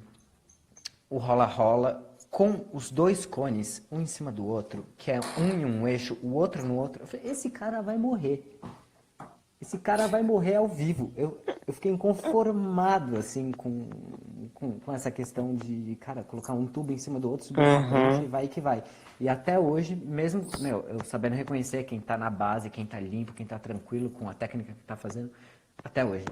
o rola-rola com os dois cones, um em cima do outro, que é um em um eixo, o outro no outro, eu falei, esse cara vai morrer. Esse cara vai morrer ao vivo. Eu fiquei inconformado, assim, com essa questão de, cara, colocar um tubo em cima do outro, subir numa prancha e Aham. vai que vai. E até hoje, mesmo, meu, eu sabendo reconhecer quem tá na base, quem tá limpo, quem tá tranquilo com a técnica que tá fazendo, até hoje,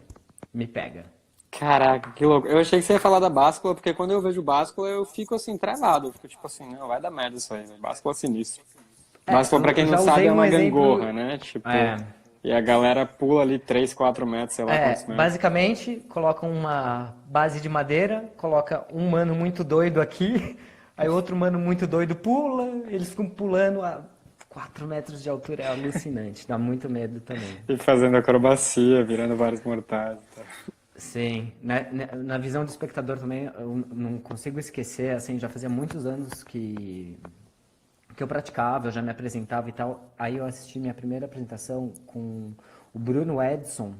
me pega. Caraca, que louco. Eu achei que você ia falar da báscula, porque quando eu vejo báscula, eu fico assim, travado. Eu fico tipo assim, não, vai dar merda isso aí, né? Báscula é sinistro. É, Báscula, pra quem eu não já sabe, usei é um uma exemplo. gangorra, né? Tipo, É, e a galera pula ali 3, 4 metros, sei lá quantos metros. basicamente, coloca uma base de madeira, coloca um mano muito doido aqui, aí outro mano muito doido pula, eles ficam pulando a 4 metros de altura, é alucinante, dá muito medo também. E fazendo acrobacia, virando vários mortais. E tal. Sim, na visão do espectador também, eu não consigo esquecer, assim, já fazia muitos anos que eu praticava, eu já me apresentava e tal. Aí eu assisti minha primeira apresentação com o Bruno Edson,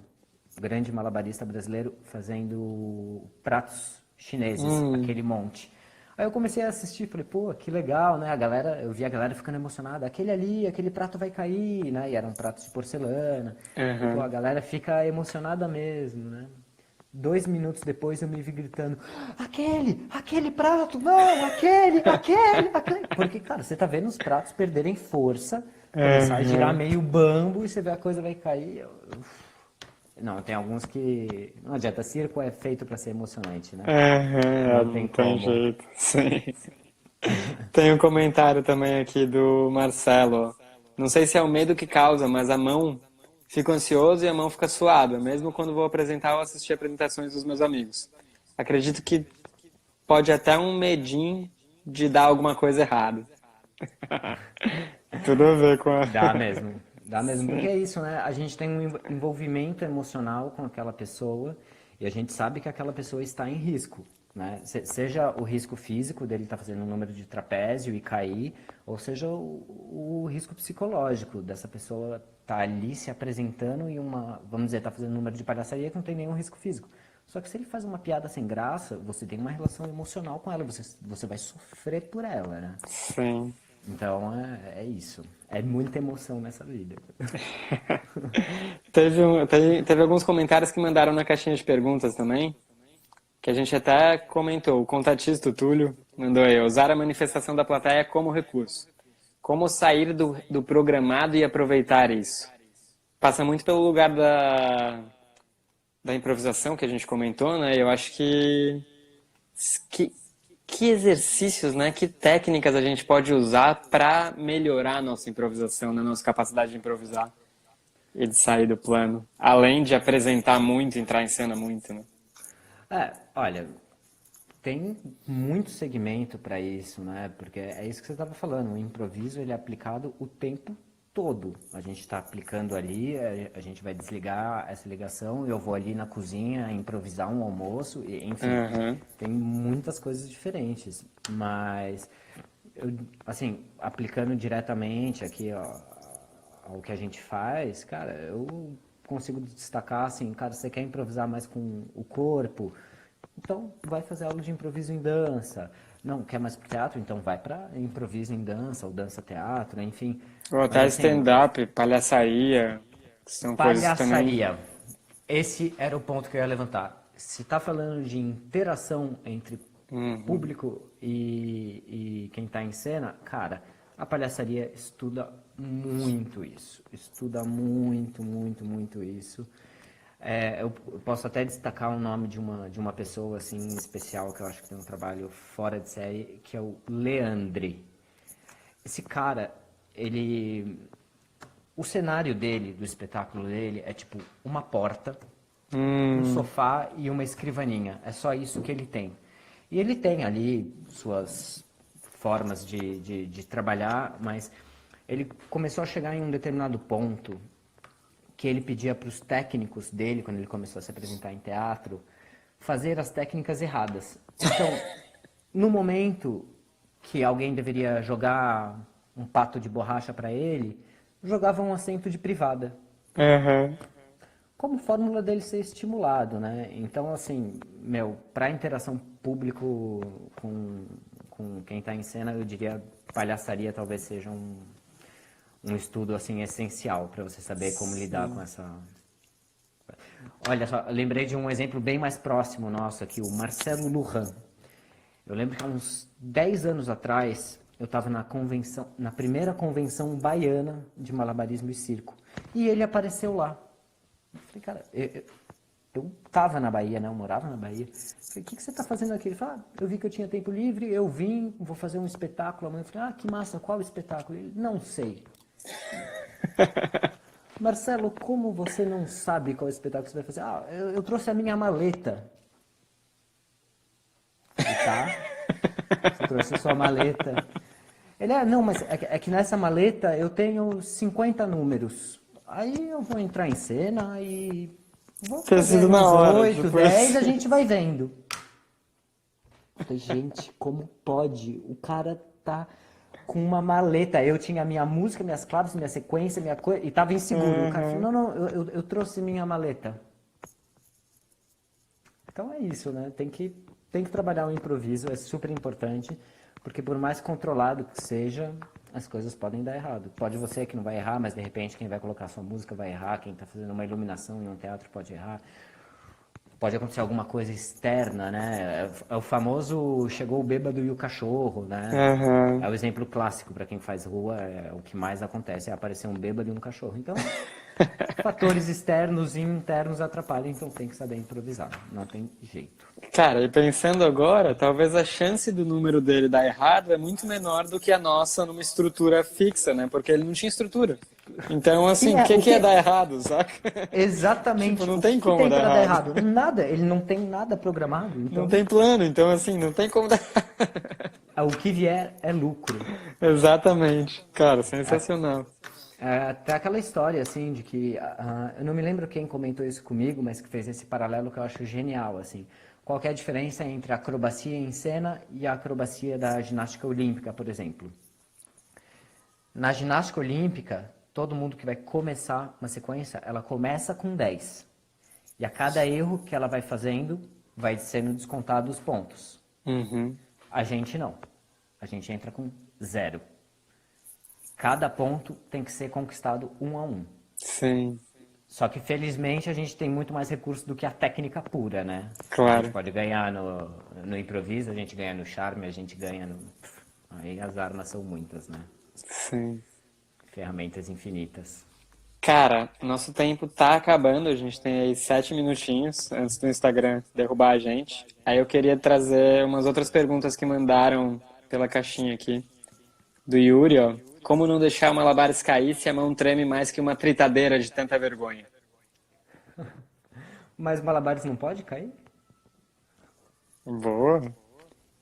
grande malabarista brasileiro, fazendo pratos chineses, Hum, aquele monte. Aí eu comecei a assistir, falei, pô, que legal, né? Eu vi a galera ficando emocionada. Aquele ali, aquele prato vai cair, né? E eram pratos de porcelana. E, pô, a Aham. galera fica emocionada mesmo, né? 2 minutos depois eu me vi gritando, aquele prato, não, aquele. Porque, cara, você tá vendo os pratos perderem força, começar a girar Aham. meio bambo e você vê a coisa vai cair. Não, tem alguns que. Não adianta, circo é feito pra ser emocionante, né? Aham, Não tem não tem como. jeito. Sim. Tem um comentário também aqui do Marcelo. Não sei se é o medo que causa, mas a mão fica ansioso e a mão fica suada, mesmo quando vou apresentar ou assistir apresentações dos meus amigos. Acredito que pode até um medinho de dar alguma coisa errada. Tudo a ver com a... Dá mesmo, porque Sim. é isso, né? A gente tem um envolvimento emocional com aquela pessoa e a gente sabe que aquela pessoa está em risco, né? Seja o risco físico dele estar fazendo um número de trapézio e cair, ou seja o risco psicológico dessa pessoa estar ali se apresentando e vamos dizer, tá fazendo um número de palhaçaria que não tem nenhum risco físico. Só que se ele faz uma piada sem graça, você tem uma relação emocional com ela, você vai sofrer por ela, né? Sim. Então é isso. É muita emoção nessa vida. Teve alguns comentários que mandaram na caixinha de perguntas também, que a gente até comentou. O contatista o Túlio mandou aí, usar a manifestação da plateia como recurso. Como sair do programado e aproveitar isso? Passa muito pelo lugar da improvisação que a gente comentou, né? Eu acho que, que exercícios, né? Que técnicas a gente pode usar para melhorar a nossa improvisação, né? Nossa capacidade de improvisar e de sair do plano. Além de apresentar muito, entrar em cena muito, né? Olha, tem muito segmento para isso, né? Porque é isso que você estava falando. O improviso ele é aplicado o tempo todo. A gente está aplicando ali, a gente vai desligar essa ligação, eu vou ali na cozinha improvisar um almoço, enfim, Aham. tem muitas coisas diferentes. Mas, assim, aplicando diretamente aqui ó, ao que a gente faz, cara, eu consigo destacar assim, cara, você quer improvisar mais com o corpo? Então, vai fazer aula de improviso em dança. Não, quer mais pro teatro? Então vai para improviso em dança, ou dança-teatro, enfim. Ou Mas até assim, stand-up, palhaçaria, que são coisas que também. palhaçaria. Esse era o ponto que eu ia levantar. Se está falando de interação entre Uhum. público e quem está em cena, cara, a palhaçaria estuda muito isso. Estuda muito, muito, muito isso. Eu posso até destacar o nome de uma pessoa assim especial que eu acho que tem um trabalho fora de série, que é o Leandre. Esse cara, o cenário dele, do espetáculo dele, é tipo uma porta, um Hum, sofá e uma escrivaninha. É só isso que ele tem. E ele tem ali suas formas de trabalhar, mas ele começou a chegar em um determinado ponto que ele pedia para os técnicos dele, quando ele começou a se apresentar em teatro, fazer as técnicas erradas. Então, no momento que alguém deveria jogar um pato de borracha para ele, jogava um assento de privada, aham. como fórmula dele ser estimulado, né? Então, assim, para interação público com quem está em cena, eu diria palhaçaria talvez seja um estudo assim essencial para você saber como lidar com Sim. essa. Olha só, eu lembrei de um exemplo bem mais próximo nosso aqui, o Marcelo Lujan. Eu lembro que há uns 10 anos atrás, eu estava na primeira convenção baiana de malabarismo e circo. E ele apareceu lá. Eu falei, cara, eu tava na Bahia, né? Eu morava na Bahia. Eu falei, o que você está fazendo aqui? Ele falou, eu vi que eu tinha tempo livre, eu vim, vou fazer um espetáculo amanhã. Eu falei, que massa, qual espetáculo? Ele, não sei. Marcelo, como você não sabe qual espetáculo você vai fazer? Eu trouxe a minha maleta. Falei, tá, você trouxe a sua maleta. Ele, não, mas é que nessa maleta eu tenho 50 números. Aí eu vou entrar em cena e vou Ter fazer sido na uns hora, 8, tipo 10, a assim. gente vai vendo. Eu falei, gente, como pode? O cara tá com uma maleta. Eu tinha minha música, minhas claves, minha sequência, minha coisa, e tava inseguro. O cara falou, Uhum. não, não, eu trouxe minha maleta. Então é isso, né? Tem que tem que trabalhar o improviso, é super importante, porque por mais controlado que seja, as coisas podem dar errado. Pode você que não vai errar, mas de repente quem vai colocar sua música vai errar, quem está fazendo uma iluminação em um teatro pode errar. Pode acontecer alguma coisa externa, né? É o famoso chegou o bêbado e o cachorro, né? Aham. É o exemplo clássico para quem faz rua, é o que mais acontece é aparecer um bêbado e um cachorro. Então, fatores externos e internos atrapalham, então tem que saber improvisar, não tem jeito. Cara, e pensando agora, talvez a chance do número dele dar errado é muito menor do que a nossa numa estrutura fixa, né? Porque ele não tinha estrutura. Então, assim, o que que ia dar errado, saca? Exatamente. Tipo, não O tem que como tem dar para dar errado. errado? Nada. Ele não tem nada programado. Não Então, tem plano, então, assim, não tem como dar. o que vier é lucro. Exatamente. Cara, sensacional. Até aquela história, assim, de que... eu não me lembro quem comentou isso comigo, mas que fez esse paralelo que eu acho genial, assim. Qual que é a diferença entre a acrobacia em cena e a acrobacia da ginástica olímpica, por exemplo? Na ginástica olímpica, todo mundo que vai começar uma sequência, ela começa com 10. E a cada erro que ela vai fazendo, vai sendo descontado os pontos. Uhum. A gente não. A gente entra com 0. Cada ponto tem que ser conquistado 1 a 1. Sim, Só que, felizmente, a gente tem muito mais recurso do que a técnica pura, né? A gente claro. pode ganhar no improviso, a gente ganha no charme, a gente ganha no... Aí as armas são muitas, né? Sim. Ferramentas infinitas. Cara, nosso tempo tá acabando, a gente tem aí 7 minutinhos antes do Instagram derrubar a gente. Aí eu queria trazer umas outras perguntas que mandaram pela caixinha aqui. Do Yuri, ó. Como não deixar o malabares cair se a mão treme mais que uma tritadeira de tanta vergonha? Mas malabares não pode cair? Boa.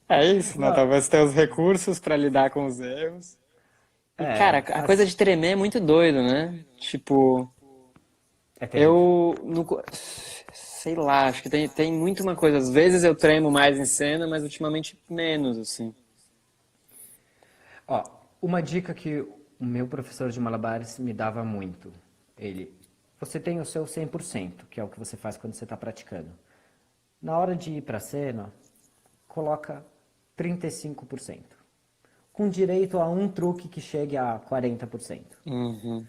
É isso, né? Não. Talvez ter os recursos pra lidar com os erros. E, cara, a coisa de tremer é muito doido, né? Tipo, É terrível. eu não, sei lá, acho que tem muito uma coisa. Às vezes eu tremo mais em cena, mas ultimamente menos, assim. Ó, uma dica que o meu professor de malabares me dava muito. Você tem o seu 100%, que é o que você faz quando você está praticando. Na hora de ir para a cena, coloca 35%. Com direito a um truque que chegue a 40%. Uhum.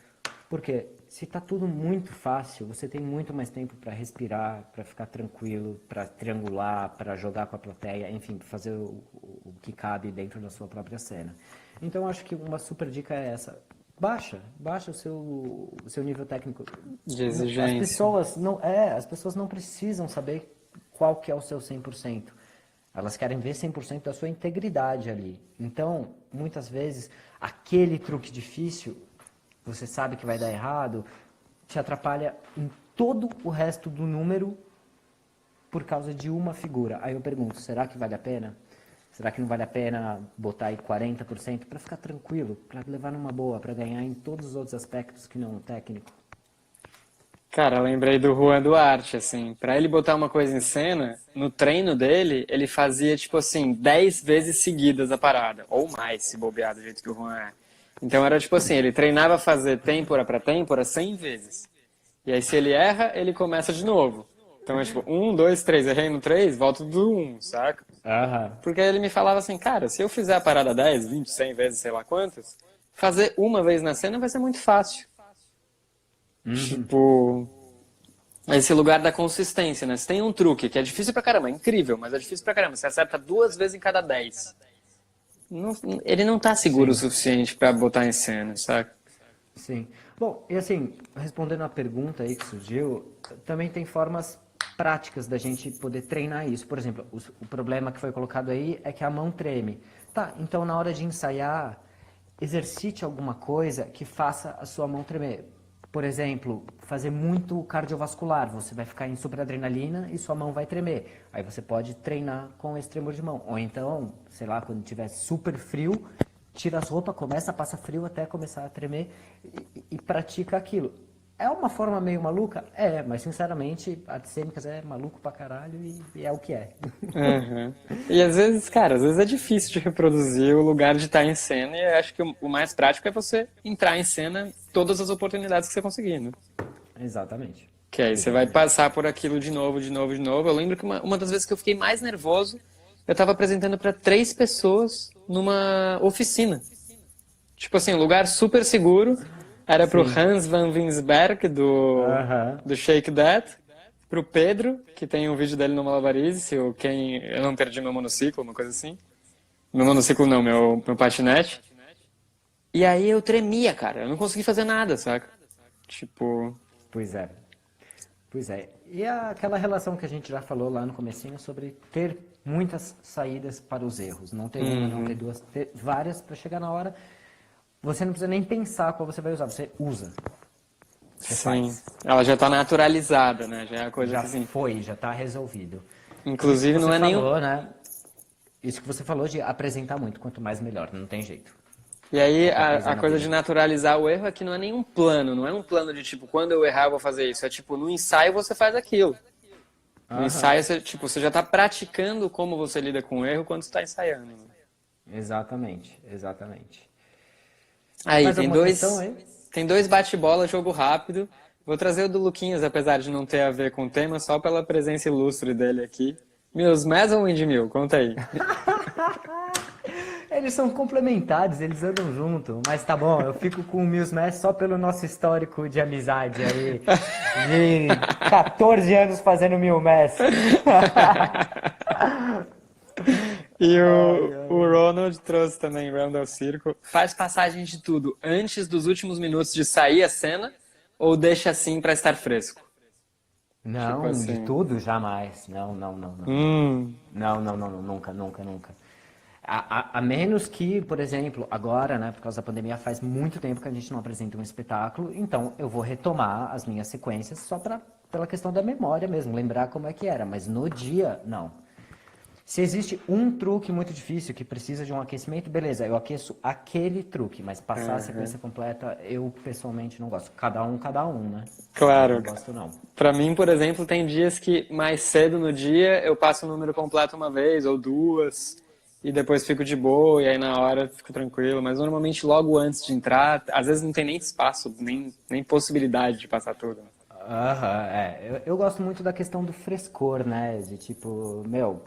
Porque se está tudo muito fácil, você tem muito mais tempo para respirar, para ficar tranquilo, para triangular, para jogar com a plateia, enfim, fazer o que cabe dentro da sua própria cena. Então, acho que uma super dica é essa. Baixa o seu nível técnico. De As exigência. pessoas não precisam saber qual que é o seu 100%. Elas querem ver 100% da sua integridade ali. Então, muitas vezes, aquele truque difícil, você sabe que vai dar errado, te atrapalha em todo o resto do número por causa de uma figura. Aí eu pergunto, será que vale a pena? Será que não vale a pena botar aí 40% para ficar tranquilo, para levar numa boa, para ganhar em todos os outros aspectos que não o técnico? Cara, lembrei do Juan Duarte, assim, pra ele botar uma coisa em cena, no treino dele, ele fazia, tipo assim, 10 vezes seguidas a parada, ou mais, se bobear do jeito que o Juan é. Então era tipo assim, ele treinava fazer têmpora pra têmpora 100 vezes. E aí se ele erra, ele começa de novo. Então é tipo, 1, 2, 3, errei no 3, volto do 1, saca? Aham. Porque aí ele me falava assim, cara, se eu fizer a parada 10, 20, 100 vezes, sei lá quantas, fazer uma vez na cena vai ser muito fácil. Tipo, esse lugar da consistência, né? Você tem um truque que é difícil pra caramba, é incrível, mas é difícil pra caramba. Você acerta 2 vezes em cada 10. Ele não tá seguro o Sim. suficiente pra botar em cena, saca? Sim. Bom, e assim, respondendo a pergunta aí que surgiu, também tem formas práticas da gente poder treinar isso. Por exemplo, o problema que foi colocado aí é que a mão treme. Tá, então na hora de ensaiar, exercite alguma coisa que faça a sua mão tremer. Por exemplo, fazer muito cardiovascular. Você vai ficar em superadrenalina e sua mão vai tremer. Aí você pode treinar com esse tremor de mão. Ou então, sei lá, quando tiver super frio, tira as roupas, começa, passa frio até começar a tremer e pratica aquilo. É uma forma meio maluca? É, mas sinceramente, artes cênicas é maluco pra caralho e é o que é. Uhum. E às vezes, cara, às vezes é difícil de reproduzir o lugar de estar em cena, e eu acho que o mais prático é você entrar em cena todas as oportunidades que você conseguir, né? Exatamente. Que aí você vai passar por aquilo de novo, de novo, de novo. Eu lembro que uma das vezes que eu fiquei mais nervoso, eu tava apresentando para 3 pessoas numa oficina. Tipo assim, um lugar super seguro. Era pro Sim. Hans van Winsberg, Aham. do Shake That. Pro Pedro, que tem um vídeo dele no Malabarise, eu não perdi meu monociclo, uma coisa assim. Meu monociclo não, meu patinete. E aí eu tremia, cara. Eu não consegui fazer nada, saca? Tipo... Pois é. Pois é. E aquela relação que a gente já falou lá no comecinho sobre ter muitas saídas para os erros. Não ter uma, não ter duas, ter várias para chegar na hora. Você não precisa nem pensar qual você vai usar, você usa. Você Sim. faz. Ela já tá naturalizada, né? Já é a coisa Já que assim... foi, já está resolvido. Isso que Inclusive não você é nem... falou, né? Isso que você falou de apresentar muito, quanto mais melhor, não tem jeito. E aí Qualquer coisa a na coisa vida. de naturalizar o erro é que não é nenhum plano, não é um plano de tipo, quando eu errar eu vou fazer isso. É tipo, no ensaio você faz aquilo. No Aham. ensaio você, tipo, você já tá praticando como você lida com o erro quando você tá ensaiando. Exatamente, exatamente. Aí, Mais alguma questão aí? tem dois bate-bola, jogo rápido. Vou trazer o do Luquinhas, apesar de não ter a ver com o tema, só pela presença ilustre dele aqui. Mills Mass ou Windmill? Conta aí. Eles são complementares, eles andam junto. Mas tá bom, eu fico com o Mills Mass só pelo nosso histórico de amizade aí. De 14 anos fazendo Mills Mass. E Ai, o ai. Ronald trouxe também Round of Circle. Faz passagem de tudo antes dos últimos minutos de sair a cena ou deixa assim pra estar fresco? Tipo Não, de assim. tudo, jamais. Não, não, não, não. Hum, Não, não, não, não, nunca, nunca, nunca. A menos que, por exemplo, agora, né, por causa da pandemia, faz muito tempo que a gente não apresenta um espetáculo, então eu vou retomar as minhas sequências só pela questão da memória mesmo, lembrar como é que era, mas no dia, não. Se existe um truque muito difícil que precisa de um aquecimento, beleza, eu aqueço aquele truque, mas passar a sequência completa, eu pessoalmente não gosto. Cada um, né? Eu não claro. gosto, não. Pra mim, por exemplo, tem dias que mais cedo no dia eu passo o número completo uma vez ou duas e depois fico de boa e aí na hora fico tranquilo. Mas normalmente logo antes de entrar, às vezes não tem nem espaço, nem possibilidade de passar tudo. Aham, é. Eu gosto muito da questão do frescor, né? De tipo, meu,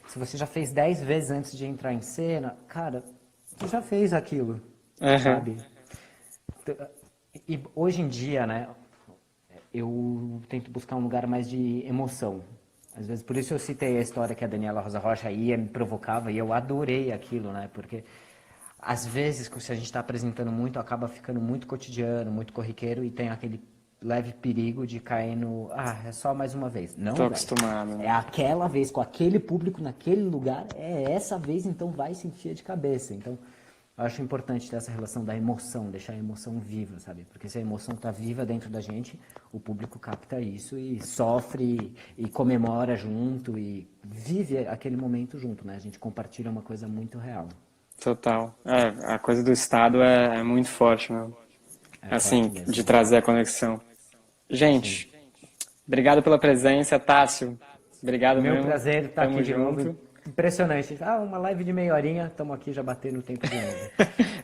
se você já fez 10 vezes antes de entrar em cena, cara, você já fez aquilo, Aham. sabe? E hoje em dia, né, eu tento buscar um lugar mais de emoção. Às vezes, por isso eu citei a história que a Daniela Rosa Rocha ia, me provocava, e eu adorei aquilo, né? Porque às vezes, se a gente está apresentando muito, acaba ficando muito cotidiano, muito corriqueiro, e tem aquele leve perigo de cair no, é só mais uma vez. Tô Não, velho. acostumado, É né? aquela vez, com aquele público, naquele lugar, é essa vez, então vai se encher de cabeça. Então, eu acho importante ter essa relação da emoção, deixar a emoção viva, sabe? Porque se a emoção está viva dentro da gente, o público capta isso e sofre e comemora junto e vive aquele momento junto, né? A gente compartilha uma coisa muito real. Total. É, a coisa do Estado é muito forte, meu. É forte Assim, mesmo. de trazer a conexão. Sim. Gente, obrigado pela presença, Tássio. Obrigado Meu mesmo. prazer estar aqui Tamo de novo. junto. Impressionante. Uma live de meia horinha, estamos aqui já batendo o tempo de novo.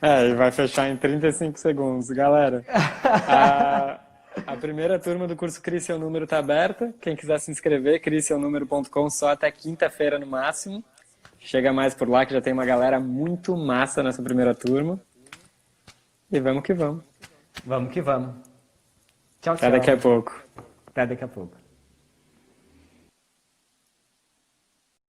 É, e vai fechar em 35 segundos. Galera, a, a primeira turma do curso Crie Seu Número está aberta. Quem quiser se inscrever, crieseuNúmero.com, só até quinta-feira no máximo. Chega mais por lá que já tem uma galera muito massa nessa primeira turma. E vamos que vamos. Vamos que vamos. Tchau, Até daqui a tchau. pouco. Até daqui a pouco.